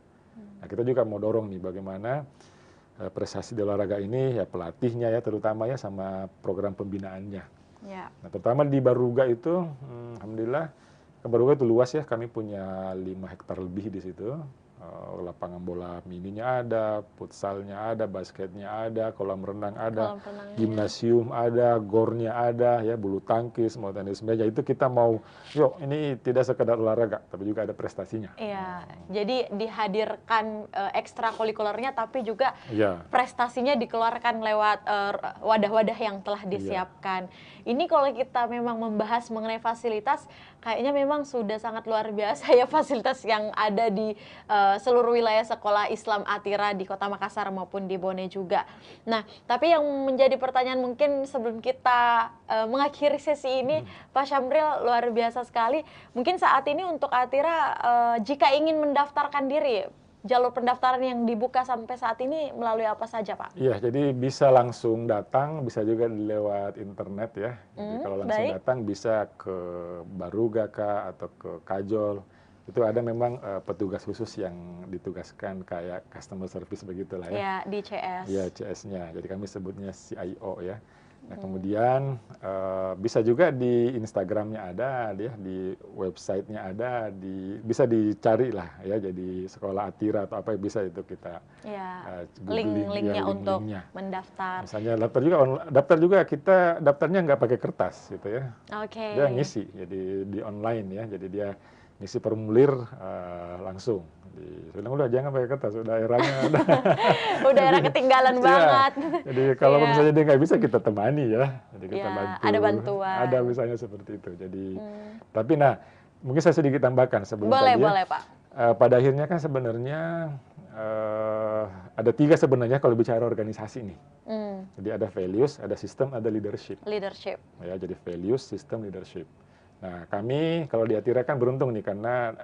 Nah, kita juga mau dorong nih bagaimana prestasi di olahraga ini ya pelatihnya ya terutama ya sama program pembinaannya. ya. Nah, terutama di Baruga itu, alhamdulillah, Baruga itu luas ya, kami punya 5 hektar lebih di situ. Lapangan bola mininya ada, futsalnya ada, basketnya ada, kolam renang ada, Kolam renangnya. gimnasium ada, gornya ada, ya bulu tangkis, mau tenis meja. Itu kita mau, yuk ini tidak sekedar olahraga, tapi juga ada prestasinya. Iya, jadi dihadirkan ekstrakurikulernya tapi juga Iya, prestasinya dikeluarkan lewat wadah-wadah yang telah iya, disiapkan. Ini kalau kita memang membahas mengenai fasilitas, kayaknya memang sudah sangat luar biasa ya fasilitas yang ada di seluruh wilayah sekolah Islam Atira di Kota Makassar maupun di Bone juga. Nah, tapi yang menjadi pertanyaan mungkin sebelum kita mengakhiri sesi ini, Pak Syamril luar biasa sekali. Mungkin saat ini untuk Atira, jika ingin mendaftarkan diri, jalur pendaftaran yang dibuka sampai saat ini melalui apa saja, Pak? iya. Jadi bisa langsung datang, bisa juga lewat internet ya. Jadi kalau langsung Baik. datang bisa ke Baruga kah atau ke Kajol. Itu ada memang petugas khusus yang ditugaskan kayak customer service begitulah ya. Ya, di CS. Iya, CS-nya. Jadi kami sebutnya CIO ya. Nah, kemudian bisa juga di Instagramnya ada, dia di websitenya ada, bisa dicari lah ya. Jadi sekolah Atira atau apa bisa itu kita Ya, googling ya link-linknya untuk link-linknya. mendaftar. Misalnya daftar juga kita daftarnya nggak pakai kertas gitu ya. Oke. Dia ngisi, jadi di online ya. Jadi dia ngisi formulir langsung. Saya bilang udah jangan pakai kertas, udah eranya udah. Udah era ketinggalan Iya. banget. Jadi kalau Iya. misalnya dia nggak bisa kita temani ya. Jadi kita Ya, bantu. ada bantuan. Ada misalnya seperti itu. Jadi tapi nah mungkin saya sedikit tambahkan sebelum Boleh, tadi ya. boleh, Pak. Pada akhirnya kan sebenarnya ada 3 sebenarnya kalau bicara organisasi nih. Hmm, Jadi ada values, ada sistem, ada leadership. leadership. Ya, jadi values, sistem, leadership. Nah, kami kalau di Atira kan beruntung nih karena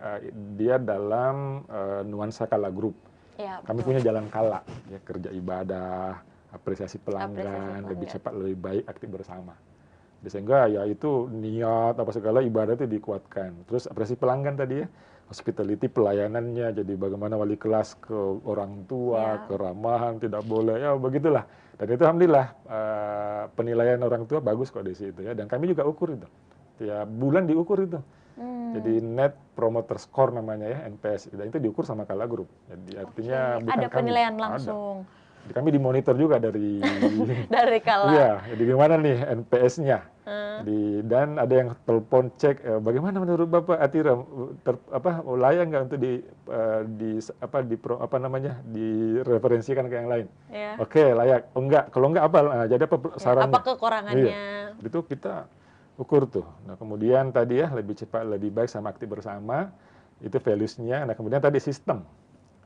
dia dalam nuansa Kala Group. Ya, Kami betul. punya jalan kala, ya kerja ibadah, apresiasi pelanggan, Apresiasi lebih pelanggan. cepat, lebih baik, aktif bersama. Sehingga ya itu niat apa segala ibadah itu dikuatkan. Terus apresiasi pelanggan tadi ya, hospitality pelayanannya, jadi bagaimana wali kelas ke orang tua, Ya. keramahan, tidak boleh, ya begitulah. Dan itu alhamdulillah penilaian orang tua bagus kok di situ ya. Dan kami juga ukur itu. Tiap bulan diukur itu. Jadi Net Promoter Score namanya ya, NPS. Dan itu diukur sama Kala Group. Jadi artinya Oke, bukan ada kami, penilaian ada. langsung Jadi kami dimonitor juga dari dari Kala. iya, jadi gimana nih NPS-nya. Hmm. Jadi dan ada yang telepon cek bagaimana menurut Bapak Atira layak nggak untuk apa namanya direferensikan ke yang lain. Ya. Oke, layak. Oh, enggak, kalau enggak apa? Nah, jadi apa Ya, apa sarannya? Iya. kekurangannya? Itu kita ukur tuh. Nah, kemudian tadi ya lebih cepat, lebih baik sama aktif bersama. Itu values-nya. Nah, kemudian tadi sistem.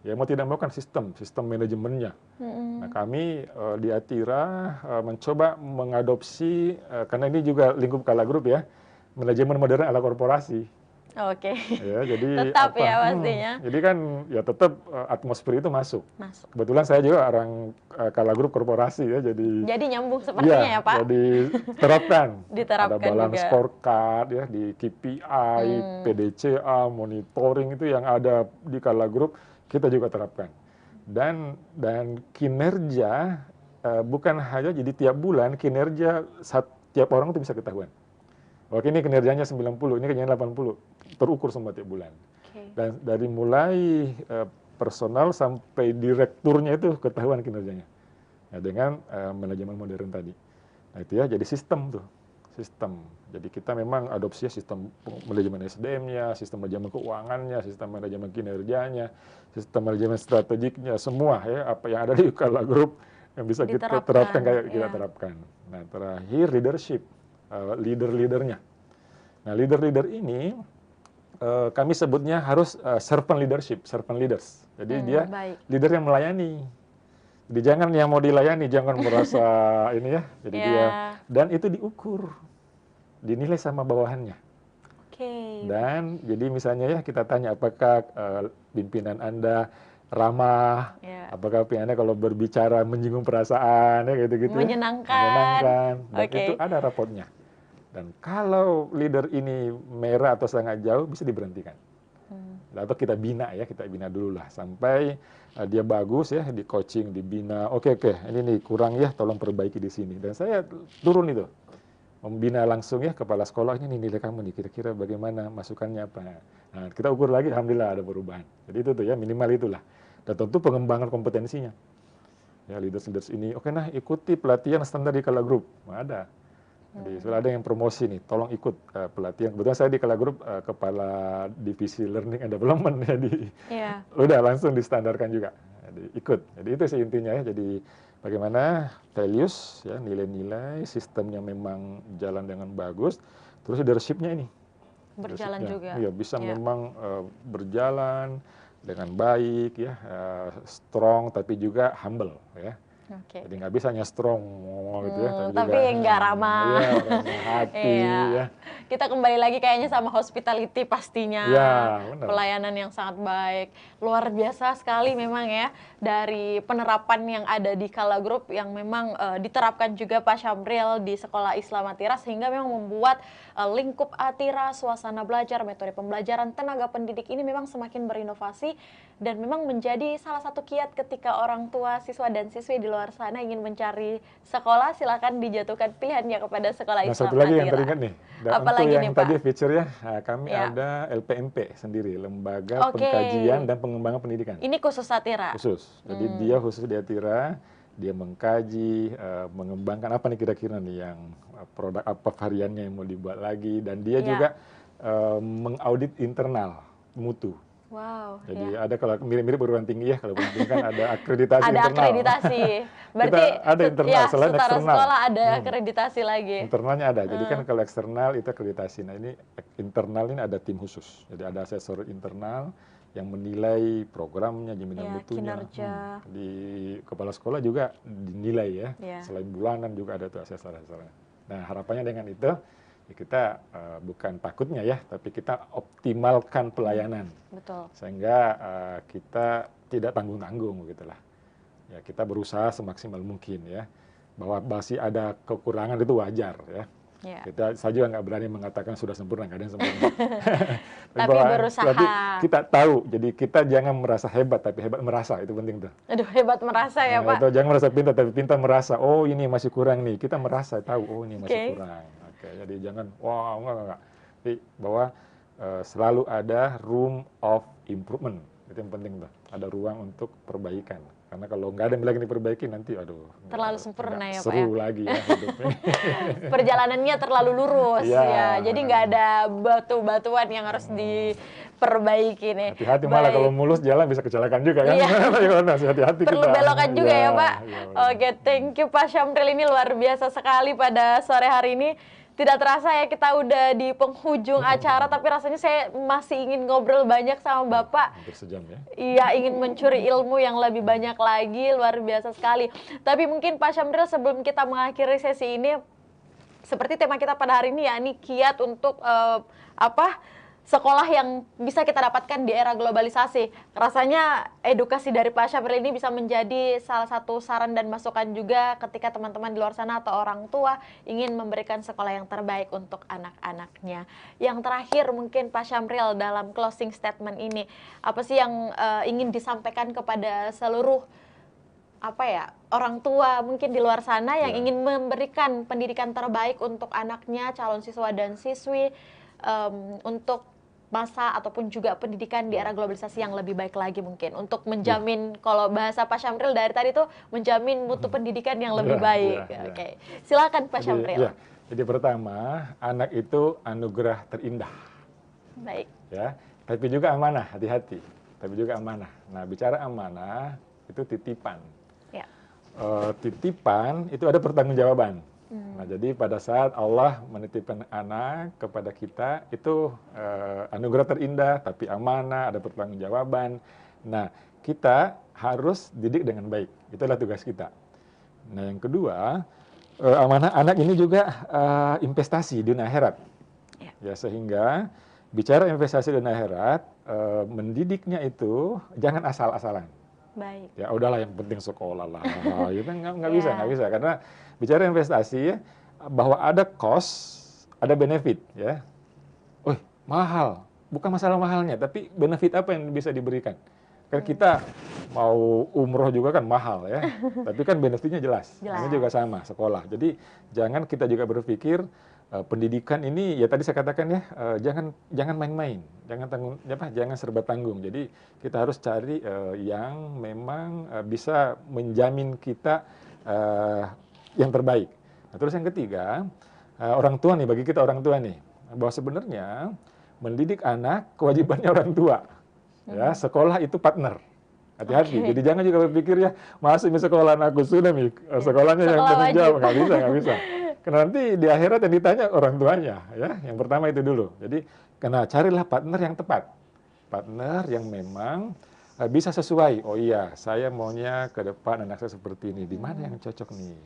Ya mau tidak mau kan sistem manajemennya. Nah, kami di Atira mencoba mengadopsi karena ini juga lingkup Kala Group ya, manajemen modern ala korporasi. Oke. Ya, jadi Tetap ya pastinya. jadi kan ya tetap atmosfer itu masuk. Masuk. Kebetulan saya juga orang Kala Group korporasi ya, jadi Jadi nyambung sepertinya ya, Pak. jadi terapkan. Ada Diterapkan balance juga. scorecard ya di KPI, PDCA, monitoring itu yang ada di Kala Group kita juga terapkan. Dan kinerja bukan hanya jadi tiap bulan kinerja tiap orang itu bisa ketahuan. Oke, ini kinerjanya 90, ini kinerjanya 80, terukur semua tiap bulan. Oke. Dan dari mulai personal sampai direkturnya itu ketahuan kinerjanya. Nah, dengan manajemen modern tadi. Nah, itu ya jadi sistem tuh. Sistem. Jadi kita memang adopsi sistem manajemen SDM-nya, sistem manajemen keuangannya, sistem manajemen kinerjanya, sistem manajemen strategiknya, semua ya apa yang ada di Kala Group yang bisa kita terapkan kayak kita terapkan. Nah, terakhir leadership, leader-leadernya. Nah, leader-leader ini kami sebutnya harus servant leadership, servant leaders. Jadi dia leader yang melayani. Jadi jangan yang mau dilayani, jangan merasa ini ya. Jadi dia dan itu diukur, dinilai sama bawahannya. Dan jadi misalnya ya kita tanya apakah pimpinan Anda ramah, apakah pimpinan Anda kalau berbicara menyinggung perasaan ya gitu-gitu. Menyenangkan. Dan itu ada rapotnya. Dan kalau leader ini merah atau sangat jauh bisa diberhentikan. Atau kita bina ya, kita bina dulu lah sampai dia bagus ya di coaching, dibina. Oke, ini nih kurang ya, tolong perbaiki di sini. Dan saya turun itu, membina langsung ya kepala sekolah, ini nilai kamu nih, kira-kira bagaimana, masukannya apa. Nah, kita ukur lagi, alhamdulillah ada perubahan. Jadi itu tuh ya, minimal itulah. Dan tentu pengembangan kompetensinya. Ya leaders ini, oke nah ikuti pelatihan standar di Kala Group. Ada. Jadi sudah ada yang promosi nih, tolong ikut pelatihan. Kebetulan saya di Kala Group kepala divisi learning and development ya udah langsung distandarkan juga. Jadi ikut. Jadi itu sih intinya ya. Jadi bagaimana values ya, nilai-nilai, sistemnya memang jalan dengan bagus. Terus leadership-nya ini berjalan juga. Iya, bisa memang berjalan dengan baik ya, strong tapi juga humble ya. Jadi nggak bisa hanya strong gitu ya, tapi nggak ramah. Iya, ramah hati ya. Kita kembali lagi kayaknya sama hospitality pastinya. Ya, benar. Pelayanan yang sangat baik. Luar biasa sekali memang ya dari penerapan yang ada di Kala Group yang memang diterapkan juga Pak Syamril di Sekolah Islam Atira sehingga memang membuat lingkup Atira, suasana belajar, metode pembelajaran, tenaga pendidik ini memang semakin berinovasi dan memang menjadi salah satu kiat ketika orang tua, siswa dan siswi di luar sana ingin mencari sekolah, silakan dijatuhkan pilihannya kepada Sekolah Islam Atira. Satu lagi yang teringat nih, dan apalagi untuk yang nih, tadi Pak? feature-nya, kami ada LPMP sendiri, Lembaga Pengkajian dan Pengembangan Pendidikan. Ini khusus Atira? Khusus, jadi dia khusus di Atira, dia mengkaji, mengembangkan apa nih kira-kira nih yang produk apa variannya yang mau dibuat lagi, dan dia juga mengaudit internal, mutu. Wow. Jadi ada kalau mirip-mirip perguruan tinggi ya, kalau perguruan tinggi kan ada akreditasi ada internal. Ada akreditasi. Berarti kita ada internal, selain setara eksternal. Sekolah ada akreditasi lagi. Internalnya ada. Jadi kan kalau eksternal itu akreditasi. Nah ini internal ini ada tim khusus. Jadi ada asesor internal yang menilai programnya, jaminan mutunya. Kinerja. Di kepala sekolah juga dinilai ya. Selain bulanan juga ada tuh asesor-asesornya. Nah harapannya dengan itu ya kita bukan takutnya ya, tapi kita optimalkan pelayanan. Betul. Sehingga kita tidak tanggung-tanggung begitulah. Ya kita berusaha semaksimal mungkin ya. Bahwa masih ada kekurangan itu wajar ya. Ya. Saya juga nggak berani mengatakan sudah sempurna, nggak ada yang sempurna. Tapi berusaha. Tapi kita tahu, jadi kita jangan merasa hebat, tapi hebat merasa, itu penting tuh. Aduh, hebat merasa ya, Pak. Itu jangan merasa pintar, tapi pintar merasa, oh ini masih kurang nih. Kita merasa, tahu, oh ini masih kurang. Oke, jadi jangan, wah enggak. Jadi bahwa selalu ada room of improvement, itu yang penting tuh. Ada ruang untuk perbaikan. Karena kalau nggak ada yang lagi diperbaiki nanti, aduh. Terlalu sempurna ya, Pak. Seru lagi ya hidupnya. Perjalanannya terlalu lurus ya. Jadi nggak ada batu-batuan yang harus diperbaiki nih. Hati-hati malah kalau mulus jalan bisa kecelakaan juga kan. Hati-hati perlu kita. belokan juga ya, Pak. Ya, Oke, thank you Pak Syamril, ini luar biasa sekali pada sore hari ini. Tidak terasa ya kita udah di penghujung acara, tapi rasanya saya masih ingin ngobrol banyak sama Bapak. Hampir sejam ya. Iya, ingin mencuri ilmu yang lebih banyak lagi, luar biasa sekali. Tapi mungkin Pak Syamril, sebelum kita mengakhiri sesi ini, seperti tema kita pada hari ini, yakni kiat untuk sekolah yang bisa kita dapatkan di era globalisasi. Rasanya edukasi dari Pak Syamril ini bisa menjadi salah satu saran dan masukan juga ketika teman-teman di luar sana atau orang tua ingin memberikan sekolah yang terbaik untuk anak-anaknya. Yang terakhir mungkin Pak Syamril, dalam closing statement ini, apa sih yang ingin disampaikan kepada seluruh orang tua mungkin di luar sana yang ingin memberikan pendidikan terbaik untuk anaknya, calon siswa dan siswi, untuk masa ataupun juga pendidikan di era globalisasi yang lebih baik lagi, mungkin untuk menjamin, kalau bahasa Pak Syamril dari tadi tuh, menjamin mutu pendidikan yang lebih baik. Oke. Silakan Pak Syamril. Jadi pertama, anak itu anugerah terindah. Baik. Ya, tapi juga amanah, hati-hati. Tapi juga amanah. Nah, bicara amanah itu titipan. Ya. Titipan itu ada pertanggungjawaban. Nah, jadi pada saat Allah menitipkan anak kepada kita, itu anugerah terindah, tapi amanah, ada pertanggungjawaban. Nah, kita harus didik dengan baik. Itulah tugas kita. Nah, yang kedua, amanah anak ini juga investasi di dunia akhirat. Ya, sehingga bicara investasi di dunia akhirat, mendidiknya itu jangan asal-asalan. Baik. Ya udahlah, yang penting sekolah lah. Itu nggak bisa, karena bicara investasi bahwa ada cost, ada benefit ya. Mahal, bukan masalah mahalnya, tapi benefit apa yang bisa diberikan. Kan kita mau umroh juga kan mahal ya, tapi kan benefitnya jelas. Ini juga sama sekolah. Jadi jangan kita juga berpikir pendidikan ini, ya tadi saya katakan ya, jangan main-main, jangan serba tanggung. Jadi kita harus cari yang memang bisa menjamin kita yang terbaik. Nah, terus yang ketiga, orang tua nih, bagi kita orang tua nih, bahwa sebenarnya mendidik anak kewajibannya orang tua. Ya, sekolah itu partner. Hati-hati. Jadi jangan juga berpikir ya, masuk di sekolah anakku sudah nih, sekolahnya yang tanggung jawab. Nggak bisa. Karena nanti di akhirat yang ditanya orang tuanya, ya. Yang pertama itu dulu. Jadi, carilah partner yang tepat. Partner yang memang bisa sesuai. Oh iya, saya maunya ke depan anak saya seperti ini. Di mana yang cocok nih?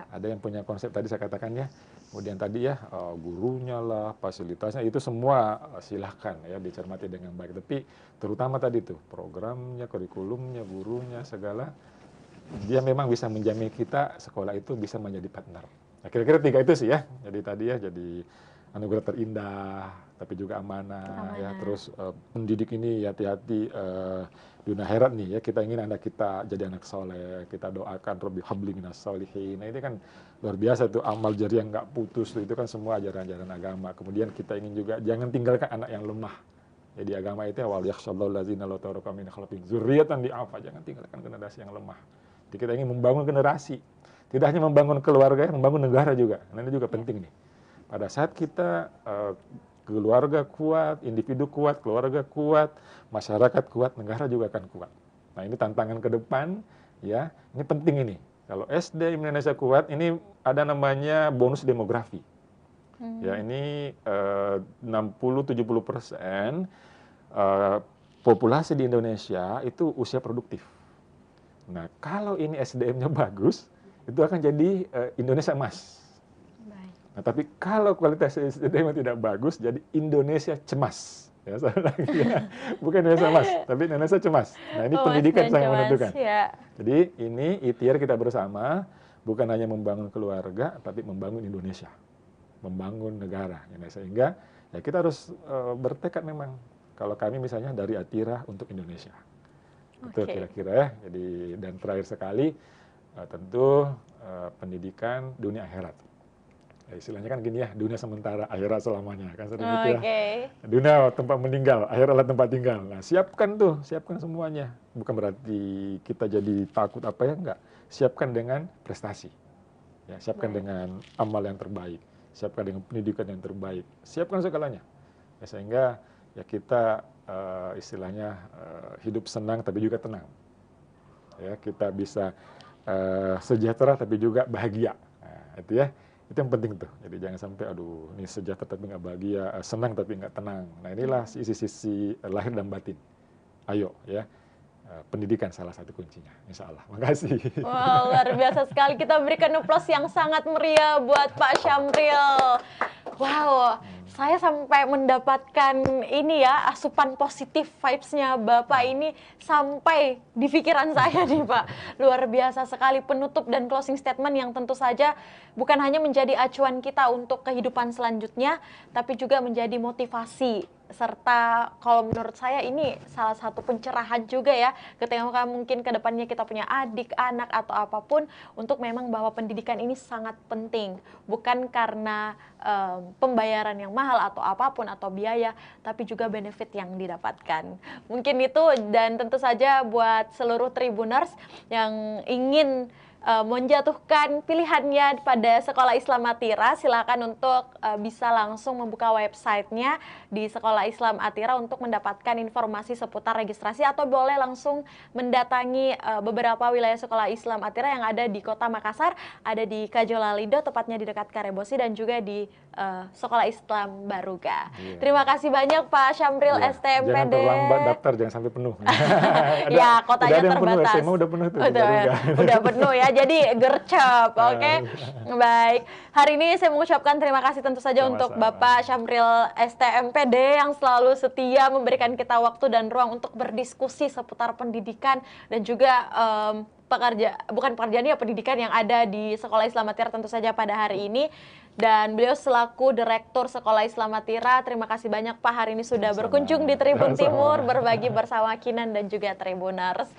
Ada yang punya konsep tadi saya katakan ya. Kemudian tadi ya, gurunya lah, fasilitasnya, itu semua silahkan ya dicermati dengan baik. Tapi terutama tadi tuh, programnya, kurikulumnya, gurunya, segala, dia memang bisa menjamin kita sekolah itu bisa menjadi partner. Nah, kira-kira 3 itu sih ya. Jadi tadi ya, jadi anugerah terindah, tapi juga amanah. Ya. Terus pendidik ini hati-hati dunia akhirat nih ya. Kita ingin anak kita jadi anak soleh, kita doakan Rabbi habli minas sholihin. Nah, ini kan luar biasa tuh, amal jariah yang nggak putus tuh, itu kan semua ajaran-ajaran agama. Kemudian kita ingin juga jangan tinggalkan anak yang lemah. Jadi agama itu wal yakhshallahu allazina law taraka min khalfihim dzurriyyatan di'afa, jangan tinggalkan generasi yang lemah. Jadi kita ingin membangun generasi. Tidak hanya membangun keluarga, membangun negara juga. Nah, ini juga penting nih. Pada saat kita keluarga kuat, individu kuat, keluarga kuat, masyarakat kuat, negara juga akan kuat. Nah, ini tantangan ke depan ya. Ini penting ini. Kalau SD Indonesia kuat, ini ada namanya bonus demografi. Ya, ini 60-70% populasi di Indonesia itu usia produktif. Nah, kalau ini SDM-nya bagus, itu akan jadi Indonesia emas. Nah, tapi kalau kualitas SDM tidak bagus, jadi Indonesia cemas. Ya, sekali lagi ya. Bukan Indonesia emas, tapi Indonesia cemas. Nah, ini Emas pendidikan dan sangat cemas, menentukan. ya. Jadi ini ikhtiar kita bersama, bukan hanya membangun keluarga, tapi membangun Indonesia, membangun negara. Ya, sehingga ya kita harus bertekad memang. Kalau kami misalnya dari Atira untuk Indonesia. Itu Oke. kira-kira ya. Jadi dan terakhir sekali tentu pendidikan dunia akhirat. Ya, istilahnya kan gini ya, dunia sementara, akhirat selamanya. Kan sering gitu ya. Oke. Dunia tempat meninggal, akhirat adalah tempat tinggal. Nah, siapkan semuanya. Bukan berarti kita jadi takut apa ya, enggak. Siapkan dengan prestasi. Ya, siapkan Baik. dengan amal yang terbaik. Siapkan dengan pendidikan yang terbaik. Siapkan segalanya. Ya, sehingga ya kita istilahnya hidup senang tapi juga tenang. Ya, kita bisa sejahtera tapi juga bahagia. Nah, itu ya. Itu yang penting tuh. Jadi jangan sampai aduh ini sejahtera tapi nggak bahagia, senang tapi nggak tenang. Nah, inilah sisi-sisi lahir dan batin. Ayo ya. Pendidikan salah satu kuncinya, insya Allah. Makasih. Wah, luar biasa sekali. Kita berikan aplaus yang sangat meriah buat Pak Syamril. Wow, saya sampai mendapatkan ini ya, asupan positif vibes-nya Bapak ini sampai di pikiran saya nih Pak. Luar biasa sekali, penutup dan closing statement yang tentu saja bukan hanya menjadi acuan kita untuk kehidupan selanjutnya, tapi juga menjadi motivasi. Serta kalau menurut saya ini salah satu pencerahan juga ya, ketika mungkin ke depannya kita punya adik, anak atau apapun, untuk memang bahwa pendidikan ini sangat penting, bukan karena pembayaran yang mahal atau apapun atau biaya, tapi juga benefit yang didapatkan. Mungkin itu, dan tentu saja buat seluruh Tribuners yang ingin menjatuhkan pilihannya pada Sekolah Islam Atira, silakan untuk bisa langsung membuka websitenya di Sekolah Islam Atira untuk mendapatkan informasi seputar registrasi, atau boleh langsung mendatangi beberapa wilayah Sekolah Islam Atira yang ada di Kota Makassar, ada di Kajolalido, tepatnya di dekat Karebosi, dan juga di Sekolah Islam Baruga. Iya. Terima kasih banyak Pak Syamril, Iya. STMPD. Jangan terlambat daftar, jangan sampai penuh. Ya, kotanya udah ada yang terbatas. penuh, SMA udah penuh tuh. Udah penuh ya, jadi gercep. Oke. Baik. Hari ini saya mengucapkan terima kasih tentu saja untuk Sama-sama. Bapak Syamril STMPD yang selalu setia memberikan kita waktu dan ruang untuk berdiskusi seputar pendidikan dan juga pekerjaan ya, pendidikan yang ada di Sekolah Islam Atira tentu saja pada hari ini. Dan beliau selaku Direktur Sekolah Islam Atira, terima kasih banyak Pak hari ini sudah berkunjung di Tribun Timur, berbagi bersama Kinan dan juga Tribuners.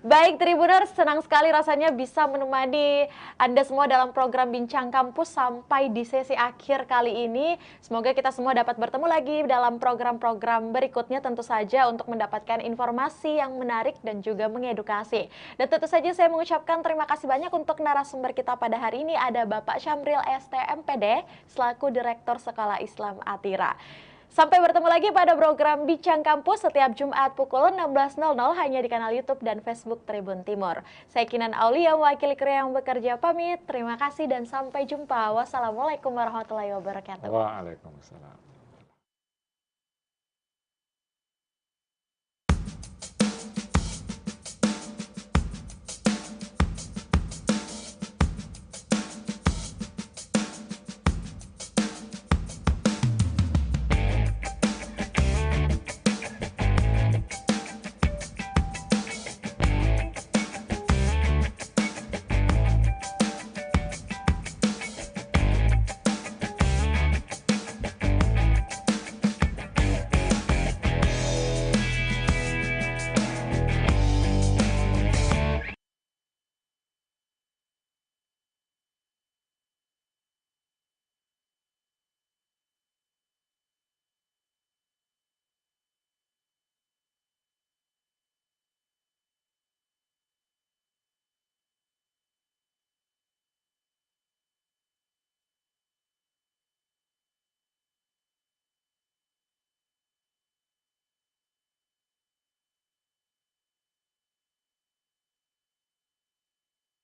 Baik Tribuners, senang sekali rasanya bisa menemani Anda semua dalam program Bincang Kampus sampai di sesi akhir kali ini. Semoga kita semua dapat bertemu lagi dalam program-program berikutnya, tentu saja untuk mendapatkan informasi yang menarik dan juga mengedukasi. Dan tentu saja saya mengucapkan terima kasih banyak untuk narasumber kita pada hari ini, ada Bapak Syamril STMPD selaku Direktur Sekolah Islam Atira. Sampai bertemu lagi pada program Bincang Kampus setiap Jumat pukul 16.00 hanya di kanal YouTube dan Facebook Tribun Timur. Saya Kinan Aulia, mewakili kru yang bekerja, pamit. Terima kasih dan sampai jumpa. Wassalamualaikum warahmatullahi wabarakatuh. Waalaikumsalam.